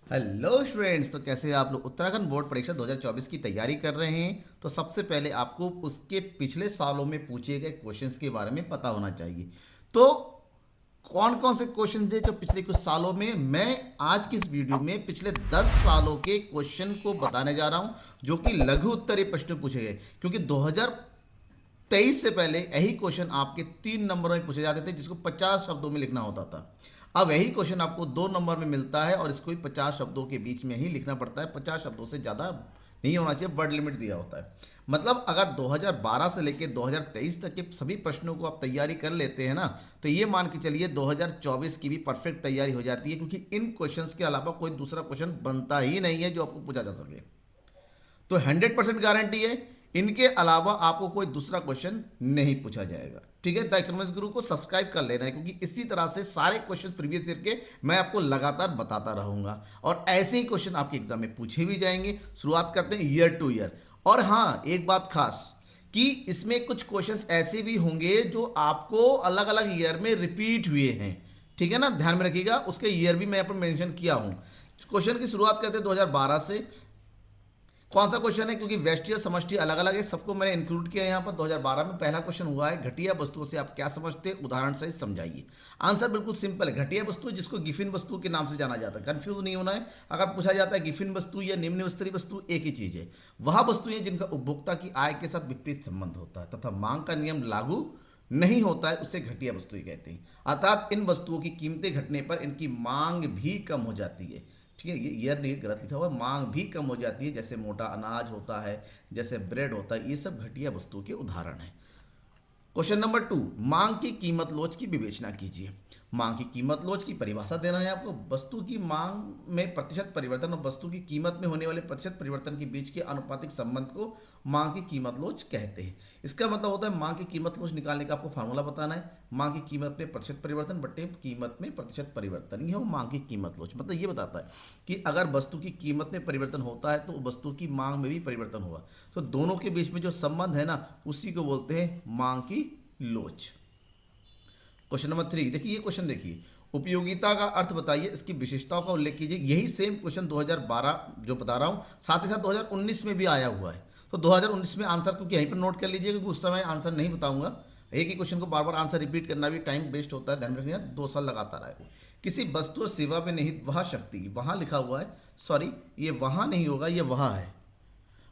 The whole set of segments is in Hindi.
हेलो स्टूडेंट्स, तो कैसे आप लोग उत्तराखंड बोर्ड परीक्षा 2024 की तैयारी कर रहे हैं। तो सबसे पहले आपको उसके पिछले सालों में पूछे गए क्वेश्चंस के बारे में पता होना चाहिए। तो कौन कौन से क्वेश्चंस है जो पिछले कुछ सालों में, मैं आज की इस वीडियो में पिछले 10 सालों के क्वेश्चन को बताने जा रहा हूं, जो कि लघु उत्तरीय प्रश्न पूछे गए। क्योंकि 2023 से पहले यही क्वेश्चन आपके 3 नंबरों में पूछे जाते थे, जिसको 50 शब्दों में लिखना होता था। अब यही क्वेश्चन आपको 2 नंबर में मिलता है और इसको भी 50 शब्दों के बीच में ही लिखना पड़ता है। 50 शब्दों से ज़्यादा नहीं होना चाहिए, वर्ड लिमिट दिया होता है। मतलब अगर 2012 से लेकर 2023 तक के सभी प्रश्नों को आप तैयारी कर लेते हैं ना, तो ये मान के चलिए 2024 की भी परफेक्ट तैयारी हो जाती है। क्योंकि इन क्वेश्चंस के अलावा कोई दूसरा क्वेश्चन बनता ही नहीं है जो आपको पूछा जा सके। तो 100% गारंटी है, इनके अलावा आपको कोई दूसरा क्वेश्चन नहीं पूछा जाएगा। ठीक है, द इकोनॉमिक्स गुरु को सब्सक्राइब कर लेना है, क्योंकि इसी तरह से सारे क्वेश्चन प्रीवियस ईयर के मैं आपको लगातार बताता रहूंगा और ऐसे ही क्वेश्चन आपके एग्जाम में पूछे भी जाएंगे। शुरुआत करते हैं ईयर टू ईयर। और हाँ, एक बात खास कि इसमें कुछ क्वेश्चंस ऐसे भी होंगे जो आपको अलग अलग ईयर में रिपीट हुए हैं। ठीक है ना, ध्यान में रखिएगा, उसके ईयर भी मैं यहाँ पर मेंशन किया हूँ। क्वेश्चन की शुरुआत करते हैं 2012 से। कौन सा क्वेश्चन है, क्योंकि व्यष्टि और समष्टि अलग अलग है, सबको मैंने इंक्लूड किया यहाँ पर। 2012 में पहला क्वेश्चन हुआ है, घटिया वस्तुओं से आप क्या समझते हैं, उदाहरण सहित समझाइए। आंसर बिल्कुल सिंपल है, घटिया वस्तु जिसको गिफिन वस्तु के नाम से जाना जाता है। कंफ्यूज नहीं होना है। अगर पूछा जाता है गिफिन वस्तु या निम्न स्तरीय वस्तु, एक ही चीज है। वह वस्तुएं जिनका उपभोक्ता की आय के साथ विपरीत संबंध होता है तथा मांग का नियम लागू नहीं होता है, उसे घटिया वस्तुएं कहते हैं। अर्थात इन वस्तुओं की कीमतें घटने पर इनकी मांग भी कम हो जाती है। ठीक है, ये ईयर नहीं, गलत लिखा हुआ है, मांग भी कम हो जाती है। जैसे मोटा अनाज होता है, जैसे ब्रेड होता है, ये सब घटिया वस्तुओं के उदाहरण हैं। क्वेश्चन नंबर 2, मांग की कीमत लोच की विवेचना कीजिए। मांग की कीमत लोच की परिभाषा देना है आपको। वस्तु की मांग में प्रतिशत परिवर्तन और वस्तु की कीमत में होने वाले प्रतिशत परिवर्तन के बीच के अनुपातिक संबंध को मांग की कीमत लोच कहते हैं। इसका मतलब होता है मांग की कीमत लोच निकालने का आपको फार्मूला बताना है। मांग की कीमत में प्रतिशत परिवर्तन बटे कीमत में प्रतिशत परिवर्तन, ये हो मांग की कीमत लोच। मतलब ये बताता है कि अगर वस्तु की कीमत में परिवर्तन होता है तो वस्तु की मांग में भी परिवर्तन हुआ, तो दोनों के बीच में जो संबंध है ना, उसी को बोलते हैं मांग की लोच। क्वेश्चन नंबर 3 देखिए, ये क्वेश्चन देखिए, उपयोगिता का अर्थ बताइए, इसकी विशेषताओं का उल्लेख कीजिए। यही सेम क्वेश्चन 2012 जो बता रहा हूं, साथ ही साथ 2019 में भी आया हुआ है। तो 2019 में आंसर क्योंकि यहीं पर नोट कर लीजिए, क्योंकि उस समय आंसर नहीं बताऊंगा। एक ही क्वेश्चन को बार बार आंसर रिपीट करना भी टाइम वेस्ट होता है, ध्यान रखिएगा। 2 साल लगातार आएगा। किसी वस्तु और सेवा में निहित वह शक्ति, वहां लिखा हुआ है, सॉरी ये वहां नहीं होगा, ये वहां है।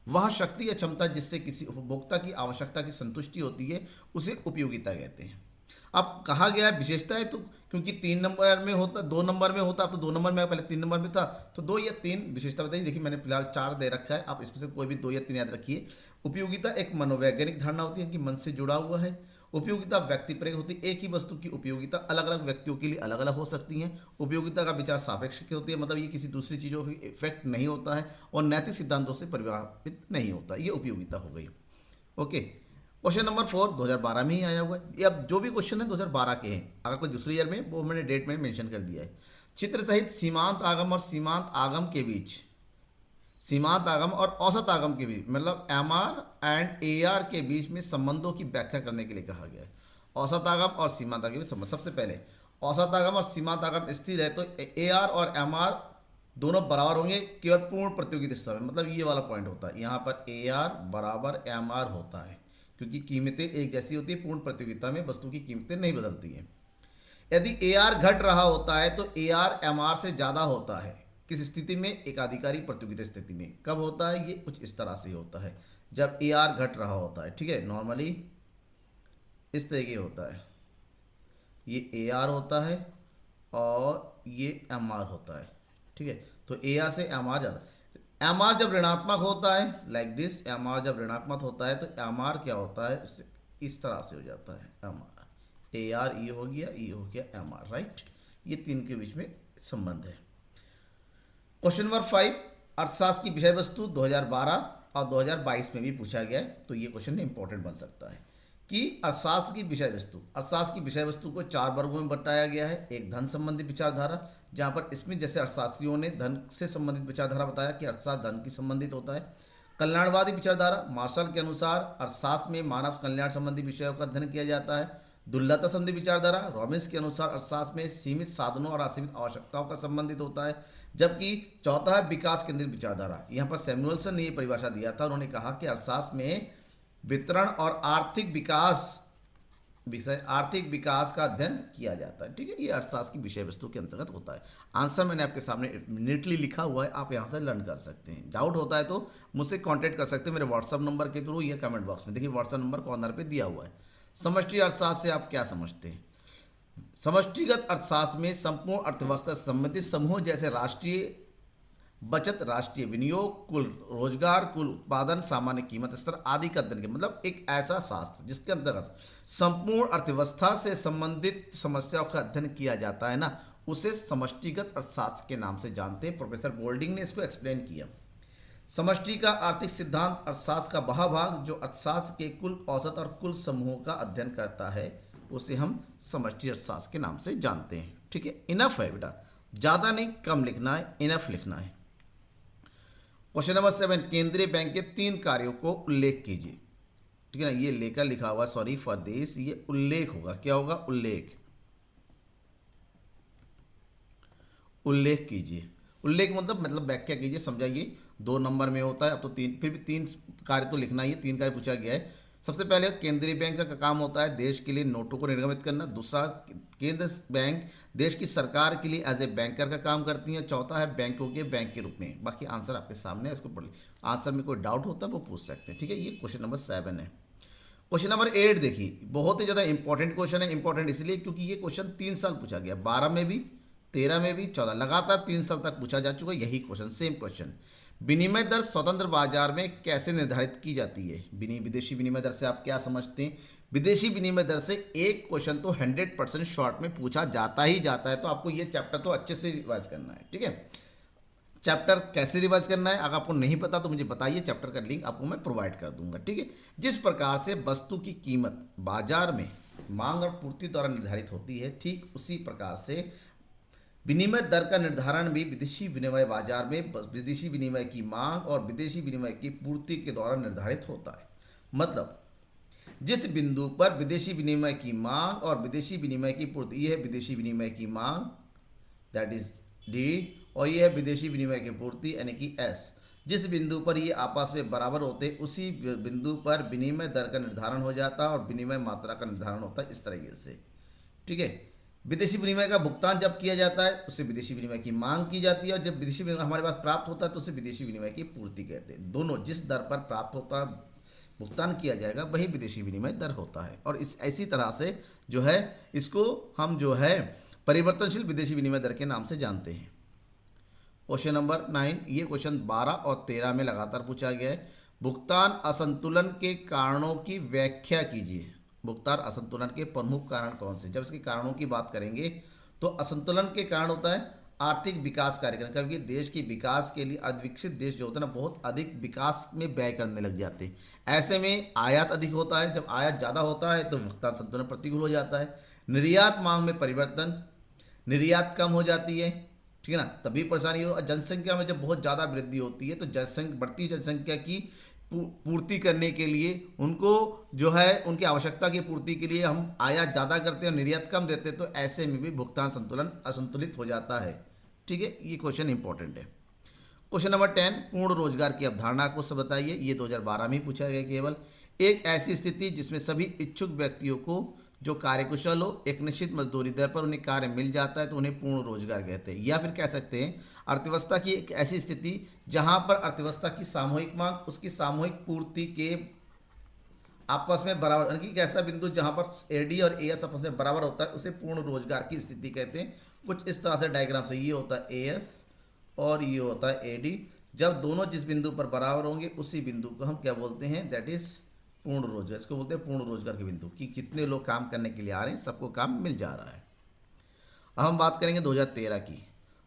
वह शक्ति या क्षमता जिससे किसी उपभोक्ता की आवश्यकता की संतुष्टि होती है, उसे उपयोगिता कहते हैं। अब कहा गया है विशेषता है, तो क्योंकि 3 नंबर में होता, 2 नंबर में होता, अब तो 2 नंबर में, पहले 3 नंबर में था, तो 2 या 3 विशेषता बताइए। देखिए मैंने फिलहाल 4 दे रखा है, आप इसमें से कोई भी 2 या 3 याद रखिए। उपयोगिता एक मनोवैज्ञानिक धारणा होती है कि मन से जुड़ा हुआ है। उपयोगिता व्यक्ति प्रेरक होती है, एक ही वस्तु की उपयोगिता अलग अलग व्यक्तियों के लिए अलग अलग हो सकती है। उपयोगिता का विचार सापेक्ष होती है, मतलब ये किसी दूसरी चीज़ों पर इफेक्ट नहीं होता है और नैतिक सिद्धांतों से प्रभावित नहीं होता। ये उपयोगिता हो गई। ओके, क्वेश्चन नंबर 4 2012 में ही आया हुआ है। ये अब जो भी क्वेश्चन है 2012 के हैं, अगर कोई दूसरे ईयर में, वो मैंने डेट में मेंशन कर दिया है। चित्र सहित सीमांत आगम और सीमांत आगम के बीच, सीमांत आगम और औसत आगम के बीच, मतलब M R and A R के बीच में संबंधों की व्याख्या करने के लिए कहा गया है। औसत आगम और सीमांत आगम के बीच संबंध, सबसे पहले औसत आगम और सीमांत आगम स्थिर है तो ए आर और एम आर दोनों बराबर होंगे केवल पूर्ण प्रतियोगिता स्तर में। मतलब ये वाला पॉइंट होता है, यहाँ पर ए आर बराबर एम आर होता है, क्योंकि कीमतें एक जैसी होती है। पूर्ण प्रतियोगिता में वस्तु की कीमतें नहीं बदलती हैं। यदि ए आर घट रहा होता है तो ए आर एम आर से ज़्यादा होता है। किस स्थिति में? एकाधिकारी प्रतियोगिता स्थिति में। कब होता है? ये कुछ इस तरह से होता है, जब ए आर घट रहा होता है। ठीक है, नॉर्मली इस तरीके होता है, ये ए आर होता है और ये एम आर होता है। ठीक है, तो ए आर से एम आर ज़्यादा। एम आर जब ऋणात्मक होता है, लाइक दिस, एम आर जब ऋणात्मक होता है तो एम आर क्या होता है, इस तरह से हो जाता है। एम आर, ए आर ये हो गया, ये हो गया एम आर, राइट। ये 3 के बीच में संबंध है। क्वेश्चन नंबर 5, अर्थशास्त्र की विषय वस्तु 2012 और 2022 में भी पूछा गया है, तो ये क्वेश्चन इंपॉर्टेंट बन सकता है कि अर्थशास्त्र की विषय वस्तु, अर्थशास्त्र की विषय वस्तु को 4 वर्गों में बताया गया है। एक धन संबंधी विचारधारा, जहाँ पर स्मिथ जैसे अर्थशास्त्रियों ने धन से संबंधित विचारधारा बताया कि अर्थशास्त्र धन की संबंधित होता है। कल्याणवादी विचारधारा, मार्शल के अनुसार अर्थशास्त्र में मानव कल्याण संबंधी विषयों का अध्ययन किया जाता है। दुर्लभता संबंधी विचारधारा, रॉबिन्स के अनुसार अर्थशास्त्र में सीमित साधनों और असीमित आवश्यकताओं का संबंधित होता है। जबकि चौथा है विकास केंद्रित विचारधारा। यहाँ पर सैमुअल्सन ने ये परिभाषा दिया था, उन्होंने कहा कि अर्थशास्त्र में वितरण और आर्थिक विकास का अध्ययन किया जाता है। ठीक है, ये अर्थशास्त्र की विषय वस्तु के अंतर्गत होता है। आंसर मैंने आपके सामने नीटली लिखा हुआ है, आप यहाँ से लर्न कर सकते हैं। डाउट होता है तो मुझसे कांटेक्ट कर सकते हैं मेरे व्हाट्सअप नंबर के थ्रू या कमेंट बॉक्स में, देखिए व्हाट्सअप नंबर कॉर्नर पे दिया हुआ है। समष्टि अर्थशास्त्र से आप क्या समझते हैं? समष्टिगत अर्थशास्त्र में संपूर्ण अर्थव्यवस्था से संबंधित समूह जैसे राष्ट्रीय बचत, राष्ट्रीय विनियोग, कुल रोजगार, कुल उत्पादन, सामान्य कीमत स्तर आदि का अध्ययन किया। मतलब एक ऐसा शास्त्र जिसके अंतर्गत संपूर्ण अर्थव्यवस्था से संबंधित समस्याओं का अध्ययन किया जाता है ना, उसे समष्टिगत अर्थशास्त्र के नाम से जानते हैं। प्रोफेसर बोल्डिंग ने इसको एक्सप्लेन किया। समष्टि का आर्थिक सिद्धांत अर्थशास्त्र का वह भाग जो अर्थशास्त्र के कुल औसत और कुल समूहों का अध्ययन करता है, उसे हम समष्टि अर्थशास्त्र के नाम से जानते हैं। ठीक है, इनफ है बेटा, ज़्यादा नहीं, कम लिखना है, इनफ लिखना है। क्वेश्चन नंबर 7, केंद्रीय बैंक के 3 कार्यों को उल्लेख कीजिए। ठीक है ना, ये लेकर लिखा हुआ, सॉरी फॉर दिस, ये उल्लेख होगा। क्या होगा? उल्लेख। उल्लेख कीजिए। उल्लेख मतलब व्याख्या कीजिए, समझाइए। 2 नंबर में होता है, अब तो 3, फिर भी 3 कार्य तो लिखना ही है, 3 कार्य पूछा गया है। सबसे पहले केंद्रीय बैंक का काम होता है देश के लिए नोटों को निर्गमित करना। दूसरा, केंद्र बैंक देश की सरकार के लिए एज ए बैंकर का काम करती है। चौथा है बैंकों के बैंक के रूप में। बाकी आंसर आपके सामने है, इसको पढ़ लीजिए। आंसर में कोई डाउट होता है वो पूछ सकते हैं। ठीक है, ये क्वेश्चन नंबर 7 है। क्वेश्चन नंबर 8 देखिए, बहुत ही ज़्यादा इंपॉर्टेंट क्वेश्चन है। इंपॉर्टेंट इसलिए क्योंकि ये क्वेश्चन 3 साल पूछा गया, 12 में भी, 13 में भी, 14, लगातार 3 साल तक पूछा जा चुका है यही क्वेश्चन, सेम क्वेश्चन। विनिमय दर स्वतंत्र बाजार में कैसे निर्धारित की जाती है? विदेशी विनिमय दर से आप क्या समझते हैं? विदेशी विनिमय दर से एक क्वेश्चन तो 100% शॉर्ट में पूछा जाता ही जाता है, तो आपको ये चैप्टर तो अच्छे से रिवाइज करना है। ठीक है, चैप्टर कैसे रिवाइज करना है अगर आपको नहीं पता तो मुझे बताइए, चैप्टर का लिंक आपको मैं प्रोवाइड कर दूंगा। ठीक है, जिस प्रकार से वस्तु की कीमत बाजार में मांग और पूर्ति द्वारा निर्धारित होती है, ठीक उसी प्रकार से विनिमय दर का निर्धारण भी विदेशी विनिमय बाजार में विदेशी विनिमय की मांग और विदेशी विनिमय की पूर्ति के द्वारा निर्धारित होता है। मतलब जिस बिंदु पर विदेशी विनिमय की मांग और विदेशी विनिमय की पूर्ति, ये है विदेशी विनिमय की मांग, दैट इज डी, और ये है विदेशी विनिमय की पूर्ति यानी कि एस। जिस बिंदु पर ये आपस में बराबर होते, उसी बिंदु पर विनिमय दर का निर्धारण हो जाता है और विनिमय मात्रा का निर्धारण होता है, इस तरीके से। ठीक है, विदेशी विनिमय का भुगतान जब किया जाता है उसे विदेशी विनिमय की मांग की जाती है, और जब विदेशी विनिमय हमारे पास प्राप्त होता है तो उसे विदेशी विनिमय की पूर्ति कहते हैं। दोनों जिस दर पर प्राप्त होता है, भुगतान किया जाएगा, वही विदेशी विनिमय दर होता है। और इसी तरह से जो है इसको हम जो है परिवर्तनशील विदेशी विनिमय दर के नाम से जानते हैं। क्वेश्चन नंबर 9, ये क्वेश्चन 12 और 13 में लगातार पूछा गया है। भुगतान असंतुलन के कारणों की व्याख्या कीजिए। भुगतान असंतुलन के प्रमुख कारण कौन से? जब इसके कारणों की बात करेंगे तो असंतुलन के कारण होता है आर्थिक विकास कार्यक्रम, क्योंकि देश के विकास के लिए अर्धविकसित देश जो होता है ना, बहुत अधिक विकास में व्यय करने लग जाते हैं। ऐसे में आयात अधिक होता है, जब आयात ज़्यादा होता है तो भुगतान संतुलन प्रतिकूल हो जाता है। निर्यात मांग में परिवर्तन, निर्यात कम हो जाती है, ठीक है ना, तभी परेशानी हो। जनसंख्या में जब बहुत ज़्यादा वृद्धि होती है तो बढ़ती जनसंख्या की पूर्ति करने के लिए उनको जो है उनकी आवश्यकता की पूर्ति के लिए हम आयात ज़्यादा करते हैं और निर्यात कम देते हैं, तो ऐसे में भी भुगतान संतुलन असंतुलित हो जाता है। ठीक है, ये क्वेश्चन इंपॉर्टेंट है। क्वेश्चन नंबर 10, पूर्ण रोजगार की अवधारणा को सब बताइए। ये 2012 में ही पूछा गया। केवल एक ऐसी स्थिति जिसमें सभी इच्छुक व्यक्तियों को जो कार्यकुशल हो, एक निश्चित मजदूरी दर पर उन्हें कार्य मिल जाता है तो उन्हें पूर्ण रोजगार कहते हैं। या फिर कह सकते हैं अर्थव्यवस्था की एक ऐसी स्थिति जहां पर अर्थव्यवस्था की सामूहिक मांग उसकी सामूहिक पूर्ति के आपस में बराबर, यानी कि एक ऐसा बिंदु जहां पर एडी और एएस आपस में बराबर होता है उसे पूर्ण रोजगार की स्थिति कहते हैं। कुछ इस तरह से डायग्राम से, ये होता है एएस और ये होता है एडी। जब दोनों जिस बिंदु पर बराबर होंगे उसी बिंदु को हम क्या बोलते हैं? दैट इज पूर्ण रोजगार। इसको बोलते हैं पूर्ण रोजगार के बिंदु, कि कितने लोग काम करने के लिए आ रहे हैं, सबको काम मिल जा रहा है। अब हम बात करेंगे 2013 की।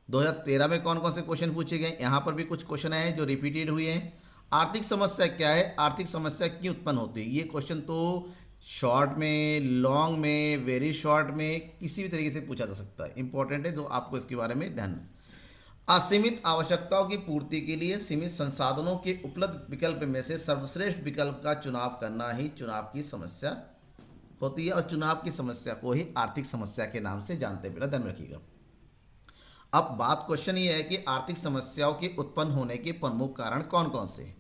2013 में कौन कौन से क्वेश्चन पूछे गए? यहाँ पर भी कुछ क्वेश्चन आए हैं जो रिपीटेड हुए हैं। आर्थिक समस्या क्या है, आर्थिक समस्या क्यों उत्पन्न होती है? ये क्वेश्चन तो शॉर्ट में, लॉन्ग में, वेरी शॉर्ट में किसी भी तरीके से पूछा जा सकता है। इंपॉर्टेंट है, जो आपको इसके बारे में ध्यान। असीमित आवश्यकताओं की पूर्ति के लिए सीमित संसाधनों के उपलब्ध विकल्प में से सर्वश्रेष्ठ विकल्प का चुनाव करना ही चुनाव की समस्या होती है और चुनाव की समस्या को ही आर्थिक समस्या के नाम से जानते हैं, बेटा ध्यान रखिएगा। अब बात क्वेश्चन ये है कि आर्थिक समस्याओं के उत्पन्न होने के प्रमुख कारण कौन कौन से हैं।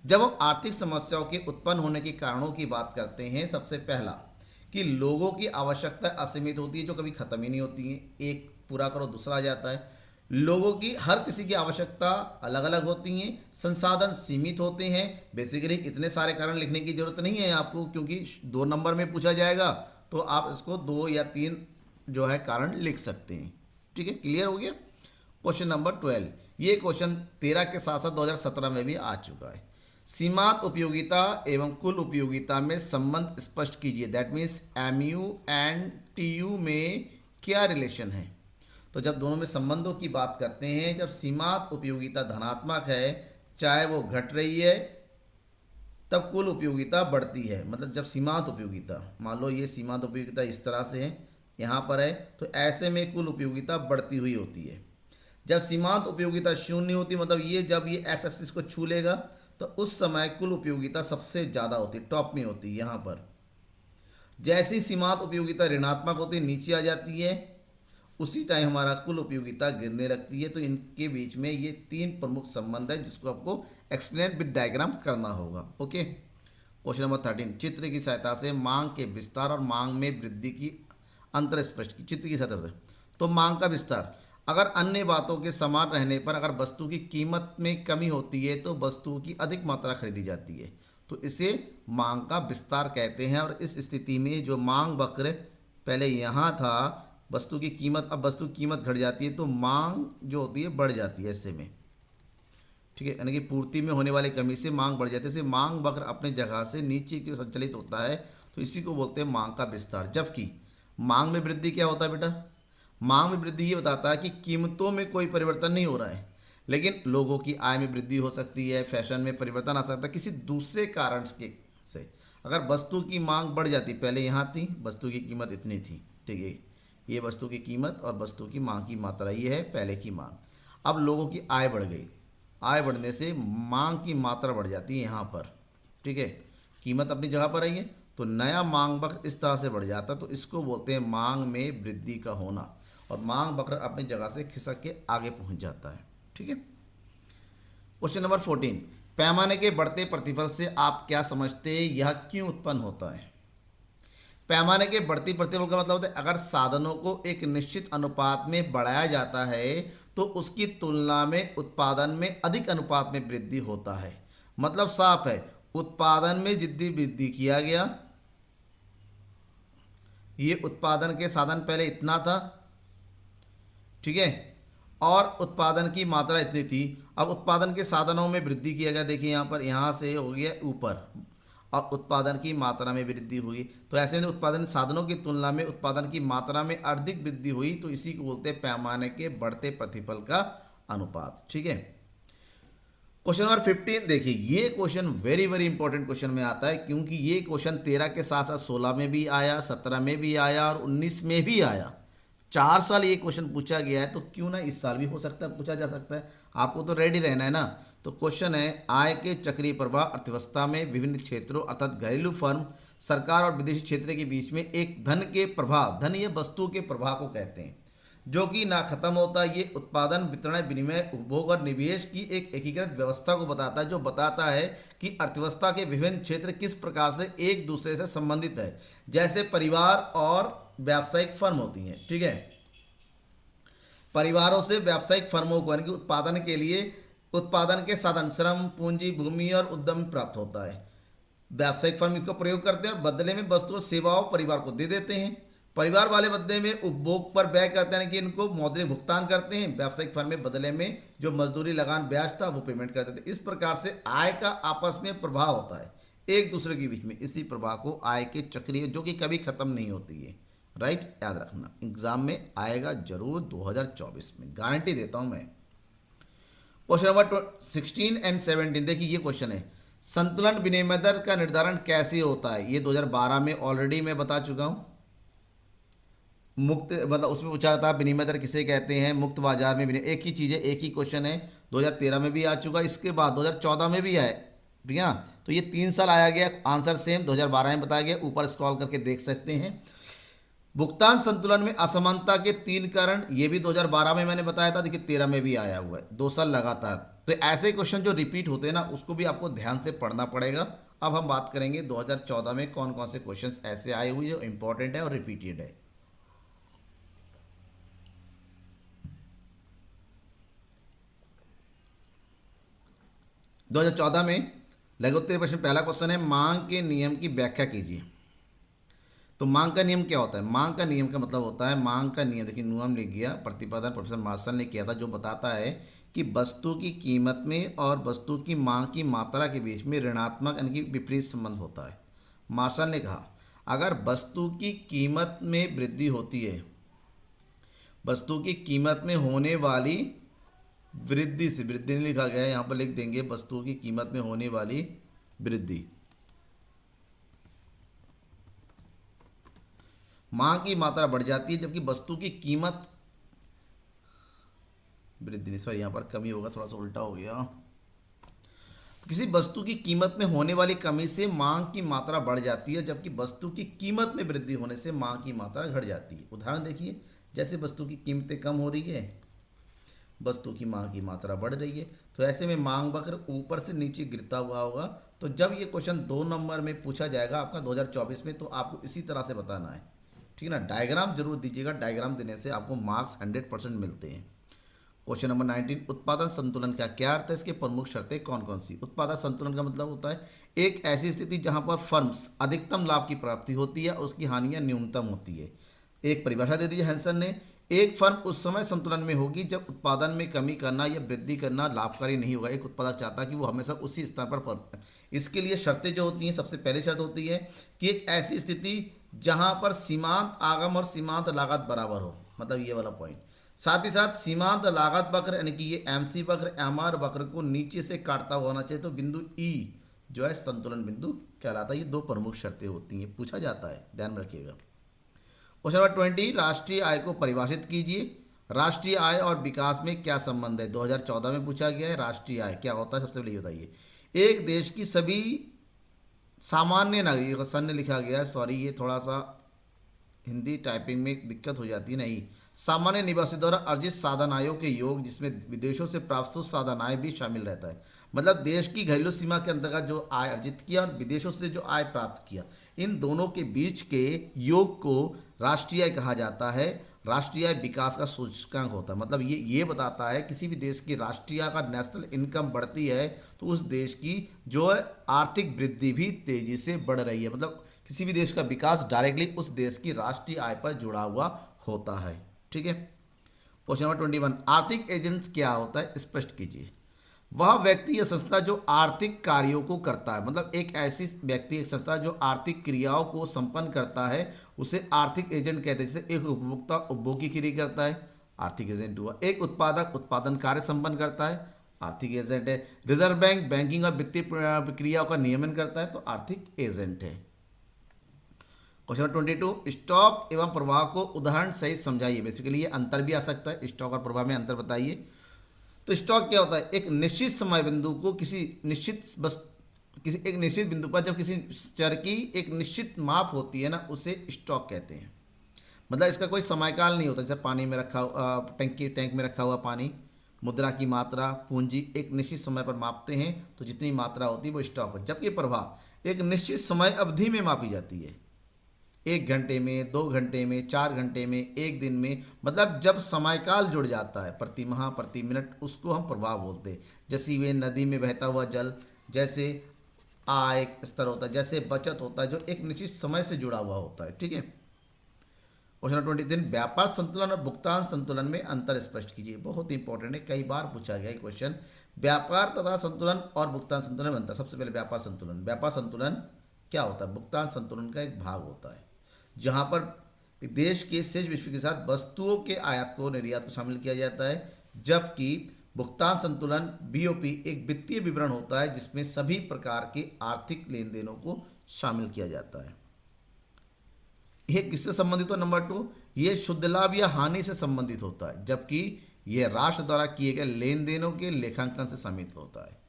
जब हम आर्थिक समस्याओं के उत्पन्न होने के कारणों की बात करते हैं, सबसे पहला कि लोगों की आवश्यकता असीमित होती है जो कभी खत्म ही नहीं होती है, एक पूरा करो दूसरा आ जाता है। लोगों की हर किसी की आवश्यकता अलग अलग होती हैं, संसाधन सीमित होते हैं। बेसिकली इतने सारे कारण लिखने की जरूरत नहीं है आपको, क्योंकि 2 नंबर में पूछा जाएगा तो आप इसको 2 या 3 जो है कारण लिख सकते हैं। ठीक है, क्लियर हो गया। क्वेश्चन नंबर 12, ये क्वेश्चन 13 के साथ साथ 2017 में भी आ चुका है। सीमांत उपयोगिता एवं कुल उपयोगिता में संबंध स्पष्ट कीजिए। That means MU and TU में क्या रिलेशन है। तो जब दोनों में संबंधों की बात करते हैं, जब सीमांत उपयोगिता धनात्मक है चाहे वो घट रही है, तब कुल उपयोगिता बढ़ती है। मतलब जब सीमांत उपयोगिता, मान लो ये सीमांत उपयोगिता इस तरह से है, यहाँ पर है, तो ऐसे में कुल उपयोगिता बढ़ती हुई होती है। जब सीमांत उपयोगिता शून्य होती, मतलब ये जब ये एक्स एक्सिस को छू लेगा तो उस समय कुल उपयोगिता सबसे ज़्यादा होती है, टॉप में होती है यहाँ पर। जैसी सीमांत उपयोगिता ऋणात्मक होती है, नीचे आ जाती है, उसी टाइम हमारा कुल उपयोगिता गिरने लगती है। तो इनके बीच में ये 3 प्रमुख संबंध है जिसको आपको एक्सप्लेन विद डायग्राम करना होगा। ओके, क्वेश्चन नंबर 13, चित्र की सहायता से मांग के विस्तार और मांग में वृद्धि की अंतर स्पष्ट की। चित्र की सहायता से तो मांग का विस्तार, अगर अन्य बातों के समान रहने पर अगर वस्तु की कीमत में कमी होती है तो वस्तु की अधिक मात्रा खरीदी जाती है, तो इसे मांग का विस्तार कहते हैं। और इस स्थिति में जो मांग वक्र पहले यहाँ था, वस्तु की कीमत, अब वस्तु की कीमत घट जाती है तो मांग जो होती है बढ़ जाती है ऐसे में। ठीक है, यानी कि पूर्ति में होने वाली कमी से मांग बढ़ जाती है। जैसे मांग वक्र अपने जगह से नीचे की ओर संचालित होता है, तो इसी को बोलते हैं मांग का विस्तार। जबकि मांग में वृद्धि क्या होता है बेटा, मांग में वृद्धि ये बताता है कि कीमतों में कोई परिवर्तन नहीं हो रहा है, लेकिन लोगों की आय में वृद्धि हो सकती है, फैशन में परिवर्तन आ सकता है किसी दूसरे कारण के से। अगर वस्तु की मांग बढ़ जाती, पहले यहाँ थी वस्तु की कीमत इतनी थी, ठीक है, ये वस्तु की कीमत और वस्तु की मांग की मात्रा, ये है पहले की मांग। अब लोगों की आय बढ़ गई, आय बढ़ने से मांग की मात्रा बढ़ जाती है यहाँ पर। ठीक है, कीमत अपनी जगह पर आई है तो नया मांग वक्र इस तरह से बढ़ जाता है, तो इसको बोलते हैं मांग में वृद्धि का होना। और मांग वक्र अपनी जगह से खिसक के आगे पहुंच जाता है। ठीक है, क्वेश्चन नंबर 14, पैमाने के बढ़ते प्रतिफल से आप क्या समझते हैं, यह क्यों उत्पन्न होता है। पैमाने के बढ़ती प्रतिफल का मतलब होता है अगर साधनों को एक निश्चित अनुपात में बढ़ाया जाता है तो उसकी तुलना में उत्पादन में अधिक अनुपात में वृद्धि होता है। मतलब साफ है, उत्पादन में जितनी वृद्धि किया गया, ये उत्पादन के साधन पहले इतना था, ठीक है, और उत्पादन की मात्रा इतनी थी। अब उत्पादन के साधनों में वृद्धि किया गया, देखिए यहाँ पर, यहाँ से हो गया ऊपर, और उत्पादन की मात्रा में वृद्धि हुई। तो ऐसे में उत्पादन साधनों की तुलना में उत्पादन की मात्रा में अधिक वृद्धि हुई, तो इसी को बोलते हैं पैमाने के बढ़ते प्रतिफल का अनुपात। ठीक है, क्वेश्चन नंबर 15 देखिए, ये question very very important question में आता है, क्योंकि ये क्वेश्चन 13 के साथ साथ 16 में भी आया, 17 में भी आया और 19 में भी आया। 4 साल ये क्वेश्चन पूछा गया है, तो क्यों ना इस साल भी हो सकता है, पूछा जा सकता है। आपको तो रेडी रहना है ना। तो क्वेश्चन है, आय के चक्रीय प्रवाह अर्थव्यवस्था में विभिन्न क्षेत्रों अर्थात घरेलू फर्म, सरकार और विदेशी क्षेत्र के बीच में एक धन के प्रवाह, धन या वस्तु के प्रवाह को कहते हैं, जो कि ना खत्म होता। ये उत्पादन, वितरण, विनिमय, उपभोग और निवेश की एक एकीकृत व्यवस्था को बताता है, जो बताता है कि अर्थव्यवस्था के विभिन्न क्षेत्र किस प्रकार से एक दूसरे से संबंधित है। जैसे परिवार और व्यावसायिक फर्म होती हैं, ठीक है, परिवारों से व्यावसायिक फर्मों को यानी कि उत्पादन के लिए उत्पादन के साधन, श्रम, पूंजी, भूमि और उद्यम प्राप्त होता है। व्यावसायिक फर्म इनको प्रयोग करते हैं और बदले में वस्तु और सेवाओं परिवार को दे देते हैं। परिवार वाले बदले में उपभोग पर व्यय करते हैं कि इनको मौद्रिक भुगतान करते हैं। व्यावसायिक फर्म में बदले में जो मजदूरी, लगान, ब्याज था वो पेमेंट करते थे। इस प्रकार से आय का आपस में प्रभाव होता है एक दूसरे के बीच में। इसी प्रभाव को आय के चक्रीय, जो कि कभी खत्म नहीं होती है, राइट, याद रखना, एग्जाम में आएगा जरूर 2024 में, गारंटी देता हूं मैं। क्वेश्चन नंबर 16 एंड 17 देखिए, ये क्वेश्चन है, संतुलन विनिमय दर का निर्धारण कैसे होता है। ये 2012 में ऑलरेडी मैं बता चुका हूं। मुक्त मतलब उसमें पूछा था विनिमय दर किसे कहते हैं, मुक्त बाजार में विनिमय, एक ही चीज़ है, एक ही क्वेश्चन है, 2013 में भी आ चुका, इसके बाद 2014 में भी आए, ठीक है ना। तो ये 3 साल आया गया, आंसर सेम 2012 में बताया गया, ऊपर स्क्रॉल करके देख सकते हैं। भुगतान संतुलन में असमानता के 3 कारण, ये भी 2012 में मैंने बताया था, देखिए 13 में भी आया हुआ है, 2 साल लगातार। तो ऐसे क्वेश्चन जो रिपीट होते हैं ना, उसको भी आपको ध्यान से पढ़ना पड़ेगा। अब हम बात करेंगे 2014 में कौन कौन से क्वेश्चंस ऐसे आए हुए जो इंपॉर्टेंट है और रिपीटेड है। 2014 में लघुत्तरीय प्रश्न, पहला क्वेश्चन है, मांग के नियम की व्याख्या कीजिए। तो मांग का नियम क्या होता है? मांग का नियम का मतलब होता है, मांग का नियम देखिए नियम लिख गया, प्रतिपादन प्रोफेसर मार्शल ने किया था, जो बताता है कि वस्तु की कीमत में और वस्तु की मांग की मात्रा के बीच में ऋणात्मक यानी कि विपरीत संबंध होता है। मार्शल ने कहा अगर वस्तु की कीमत में वृद्धि होती है, वस्तु की कीमत में होने वाली वृद्धि से, वृद्धि नहीं लिखा गया है यहाँ पर, लिख देंगे वस्तु की कीमत में होने वाली वृद्धि, मांग की मात्रा बढ़ जाती है, जबकि वस्तु की कीमत वृद्धि नहीं, सॉरी यहाँ पर कमी होगा, थोड़ा सा उल्टा हो गया। किसी वस्तु की कीमत में होने वाली कमी से मांग की मात्रा बढ़ जाती है, जबकि वस्तु की कीमत में वृद्धि होने से मांग की मात्रा घट जाती है। उदाहरण देखिए, जैसे वस्तु की कीमतें कम हो रही है, वस्तु की मांग की मात्रा बढ़ रही है, तो ऐसे में मांग वक्र ऊपर से नीचे गिरता हुआ होगा। तो जब ये क्वेश्चन 2 नंबर में पूछा जाएगा आपका 2024 में, तो आपको इसी तरह से बताना है, ठीक है ना। डायग्राम जरूर दीजिएगा, डायग्राम देने से आपको मार्क्स 100% मिलते हैं। क्वेश्चन नंबर 19, उत्पादन संतुलन का क्या अर्थ है, इसके प्रमुख शर्तें कौन कौन सी? उत्पादन संतुलन का मतलब होता है एक ऐसी स्थिति जहां पर फर्म्स अधिकतम लाभ की प्राप्ति होती है और उसकी हानियां न्यूनतम होती है। एक परिभाषा दे दी है हैंसन ने, एक फर्म उस समय संतुलन में होगी जब उत्पादन में कमी करना या वृद्धि करना लाभकारी नहीं होगा। एक उत्पादक चाहता है कि वो हमेशा उसी स्तर पर इसके लिए शर्तें जो होती हैं, सबसे पहली शर्त होती है कि एक ऐसी स्थिति जहां पर सीमांत आगम और सीमांत लागत बराबर हो, मतलब ये वाला पॉइंट। साथ ही साथ सीमांत लागत वक्र यानी कि ये एमसी वक्र एमआर वक्र को नीचे से काटता हुआ होना चाहिए, तो बिंदु ई जो है संतुलन बिंदु कहलाता है। ये 2 प्रमुख शर्तें होती हैं, पूछा जाता है, ध्यान में रखिएगा। क्वेश्चन नंबर 20, राष्ट्रीय आय को परिभाषित कीजिए। राष्ट्रीय आय और विकास में क्या संबंध है? 2014 में पूछा गया है। राष्ट्रीय आय क्या होता है, सबसे पहले बताइए। एक देश की सभी सामान्य नागरिक, सन ने लिखा गया है, सॉरी ये थोड़ा सा हिंदी टाइपिंग में दिक्कत हो जाती है, नहीं, सामान्य निवासी द्वारा अर्जित साधन आयों के योग, जिसमें विदेशों से प्राप्त साधन आय भी शामिल रहता है। मतलब देश की घरेलू सीमा के अंतर्गत जो आय अर्जित किया और विदेशों से जो आय प्राप्त किया, इन दोनों के बीच के योग को राष्ट्रीय आय कहा जाता है। राष्ट्रीय आय विकास का सूचकांक होता है, मतलब ये बताता है किसी भी देश की राष्ट्रीय का नेशनल इनकम बढ़ती है तो उस देश की जो है आर्थिक वृद्धि भी तेजी से बढ़ रही है। मतलब किसी भी देश का विकास डायरेक्टली उस देश की राष्ट्रीय आय पर जुड़ा हुआ होता है, ठीक है। क्वेश्चन नंबर 21, आर्थिक एजेंट क्या होता है, स्पष्ट कीजिए। वह व्यक्ति या संस्था जो आर्थिक कार्यों को करता है, मतलब एक ऐसी व्यक्ति एक संस्था जो आर्थिक क्रियाओं को संपन्न करता है, उसे आर्थिक एजेंट कहते हैं। जैसे एक उपभोक्ता उपभोग की क्रिया करता है, आर्थिक एजेंट हुआ। एक उत्पादक उत्पादन कार्य संपन्न करता है, आर्थिक एजेंट है। रिजर्व बैंक बैंकिंग और वित्तीय प्रक्रियाओं का नियमन करता है, तो आर्थिक एजेंट है। क्वेश्चन नंबर 22, स्टॉक एवं प्रवाह को उदाहरण सहित समझाइए। बेसिकली ये अंतर भी आ सकता है, स्टॉक और प्रवाह में अंतर बताइए। तो स्टॉक क्या होता है, एक निश्चित समय बिंदु को किसी एक निश्चित बिंदु पर जब किसी चर की एक निश्चित माप होती है ना, उसे स्टॉक कहते हैं। मतलब इसका कोई समयकाल नहीं होता, जैसे पानी में रखा टैंक में रखा हुआ पानी, मुद्रा की मात्रा, पूंजी एक निश्चित समय पर मापते हैं, तो जितनी मात्रा होती है वो स्टॉक है। जबकि प्रवाह एक निश्चित समय अवधि में मापी जाती है, 1 घंटे में, 2 घंटे में, 4 घंटे में, 1 दिन में, मतलब जब समयकाल जुड़ जाता है, प्रति माह, प्रति मिनट, उसको हम प्रवाह बोलते हैं। जैसे वे नदी में बहता हुआ जल, जैसे आय स्तर होता है, जैसे बचत होता है, जो एक निश्चित समय से जुड़ा हुआ होता है, ठीक है। क्वेश्चन नंबर 23, व्यापार संतुलन और भुगतान संतुलन में अंतर स्पष्ट कीजिए। बहुत इंपॉर्टेंट है, कई बार पूछा गया क्वेश्चन। व्यापार तथा संतुलन और भुगतान संतुलन में अंतर। सबसे पहले व्यापार संतुलन। व्यापार संतुलन क्या होता है? भुगतान संतुलन का एक भाग होता है जहां पर देश के शेष विश्व के साथ वस्तुओं के आयात को निर्यात को शामिल किया जाता है, जबकि भुगतान संतुलन बीओपी एक वित्तीय विवरण होता है जिसमें सभी प्रकार के आर्थिक लेन देनों को शामिल किया जाता है। यह किससे संबंधित हो? नंबर 2, ये शुद्ध लाभ या हानि से संबंधित होता है, जबकि यह राष्ट्र द्वारा किए गए लेन देनों के लेखांकन से संबंधित होता है।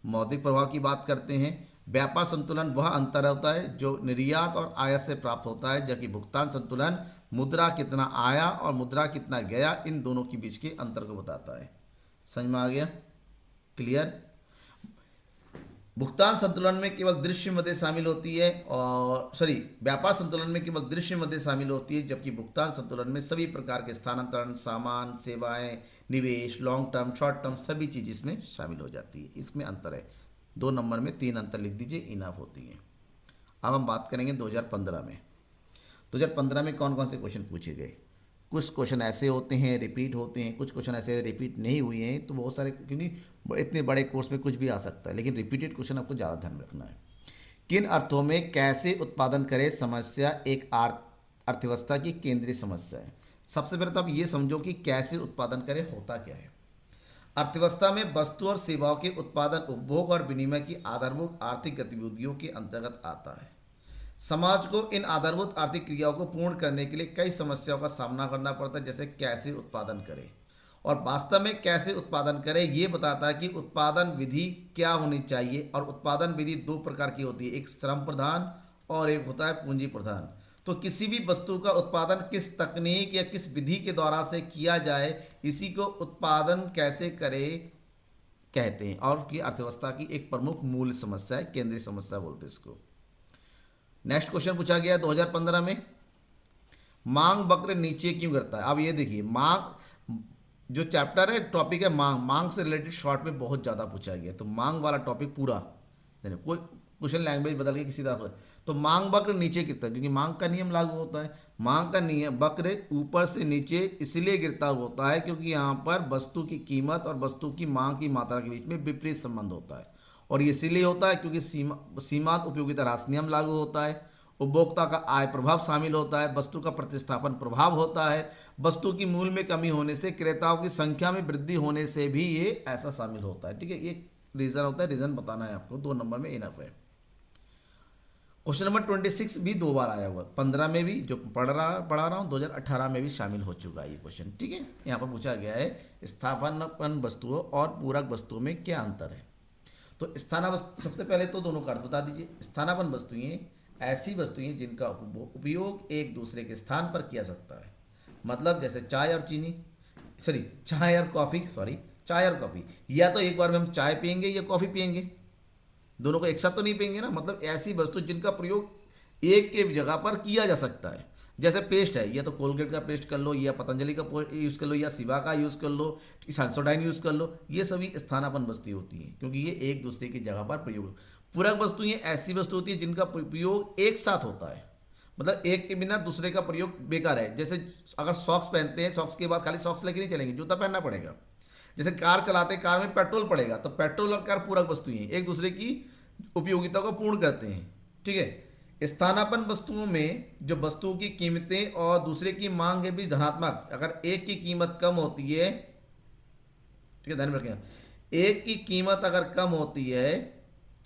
मौद्रिक प्रभाव की बात करते हैं। व्यापार संतुलन वह अंतर होता है जो निर्यात और आयात से प्राप्त होता है, जबकि भुगतान संतुलन मुद्रा कितना आया और मुद्रा कितना गया इन दोनों के बीच के अंतर को बताता है। समझ में आ गया? क्लियर? भुगतान संतुलन में केवल दृश्य मदे शामिल होती है, और व्यापार संतुलन में केवल दृश्य मदे शामिल होती है, जबकि भुगतान संतुलन में सभी प्रकार के स्थानांतरण, सामान, सेवाएं, निवेश, लॉन्ग टर्म, शॉर्ट टर्म सभी चीज इसमें शामिल हो जाती है। इसमें अंतर है, 2 नंबर में 3 अंतर लिख दीजिए, इनफ होती है। अब हम बात करेंगे 2015 में। 2015 में कौन कौन से क्वेश्चन पूछे गए। कुछ क्वेश्चन ऐसे होते हैं रिपीट होते हैं, कुछ क्वेश्चन ऐसे रिपीट नहीं हुए हैं, तो बहुत सारे, क्योंकि इतने बड़े कोर्स में कुछ भी आ सकता है, लेकिन रिपीटेड क्वेश्चन आपको ज़्यादा ध्यान रखना है। किन अर्थों में कैसे उत्पादन करे समस्या एक अर्थव्यवस्था की केंद्रीय समस्या है। सबसे पहले तो आप ये समझो कि कैसे उत्पादन करे होता क्या है। अर्थव्यवस्था में वस्तु और सेवाओं के उत्पादन, उपभोग और विनिमय की आधारभूत आर्थिक गतिविधियों के अंतर्गत आता है। समाज को इन आधारभूत आर्थिक क्रियाओं को पूर्ण करने के लिए कई समस्याओं का सामना करना पड़ता है, जैसे कैसे उत्पादन करें, और वास्तव में कैसे उत्पादन करें ये बताता है कि उत्पादन विधि क्या होनी चाहिए। और उत्पादन विधि 2 प्रकार की होती है, एक श्रम प्रधान और एक होता है पूंजी प्रधान। तो किसी भी वस्तु का उत्पादन किस तकनीक या किस विधि के द्वारा से किया जाए, इसी को उत्पादन कैसे करे कहते हैं, और की अर्थव्यवस्था की एक प्रमुख मूल समस्या है, केंद्रीय समस्या बोलते हैं इसको। नेक्स्ट क्वेश्चन पूछा गया 2015 में, मांग वक्र नीचे क्यों गिरता है। अब ये देखिए, मांग जो चैप्टर है, टॉपिक है मांग से रिलेटेड शॉर्ट में बहुत ज़्यादा पूछा गया, तो मांग वाला टॉपिक पूरा, कोई क्वेश्चन लैंग्वेज बदल के किसी तरह, तो मांग वक्र नीचे गिरता है क्योंकि मांग का नियम लागू होता है। मांग का नियम वक्र ऊपर से नीचे इसलिए गिरता होता है क्योंकि यहाँ पर वस्तु की कीमत और वस्तु की मांग की मात्रा के बीच में विपरीत संबंध होता है, और ये इसीलिए होता है क्योंकि सीमांत उपयोगिता ह्रास नियम लागू होता है। उपभोक्ता का आय प्रभाव शामिल होता है, वस्तु का प्रतिस्थापन प्रभाव होता है, वस्तु की मूल्य में कमी होने से, क्रेताओं की संख्या में वृद्धि होने से भी ये ऐसा शामिल होता है। ठीक है, ये रीजन होता है, रीजन बताना है आपको, 2 नंबर में इनफ है। क्वेश्चन नंबर 26 भी 2 बार आया हुआ, 15 में भी जो पढ़ा रहा हूँ, 2018 में भी शामिल हो चुका है ये क्वेश्चन। ठीक है, यहाँ पर पूछा गया है स्थानापन्न वस्तुओं और पूरक वस्तुओं में क्या अंतर है। तो सबसे पहले तो दोनों का अर्थ बता दीजिए। स्थानापन्न वस्तुएं ऐसी वस्तुएं जिनका उपयोग एक दूसरे के स्थान पर किया सकता है, मतलब जैसे चाय और कॉफ़ी, या तो एक बार में हम चाय पियेंगे या कॉफ़ी पियेंगे, दोनों को एक साथ तो नहीं पियेंगे ना। मतलब ऐसी वस्तु जिनका प्रयोग एक के जगह पर किया जा सकता है, जैसे पेस्ट है, या तो कोलगेट का पेस्ट कर लो, या पतंजलि का यूज़ कर लो, या शिवा का यूज़ कर लो, सेंसोडाइन यूज़ कर लो, ये सभी स्थानापन्न वस्तुएं होती हैं क्योंकि ये एक दूसरे की जगह पर प्रयोग। पूरक वस्तुएं ऐसी वस्तु होती है जिनका प्रयोग एक साथ होता है, मतलब एक के बिना दूसरे का प्रयोग बेकार है। जैसे अगर सॉक्स पहनते हैं, सॉक्स के बाद खाली सॉक्स लेके नहीं चलेंगे, जूता पहनना पड़ेगा। जैसे कार चलाते हैं, कार में पेट्रोल पड़ेगा, तो पेट्रोल और कार पूरक वस्तुएं एक दूसरे की उपयोगिता को पूर्ण करते हैं। ठीक है, स्थानापन्न वस्तुओं में जो वस्तुओं की कीमतें और दूसरे की मांग के बीच धनात्मक, अगर एक की कीमत कम होती है, ठीक है ध्यान में रखिएगा, एक की कीमत अगर कम होती है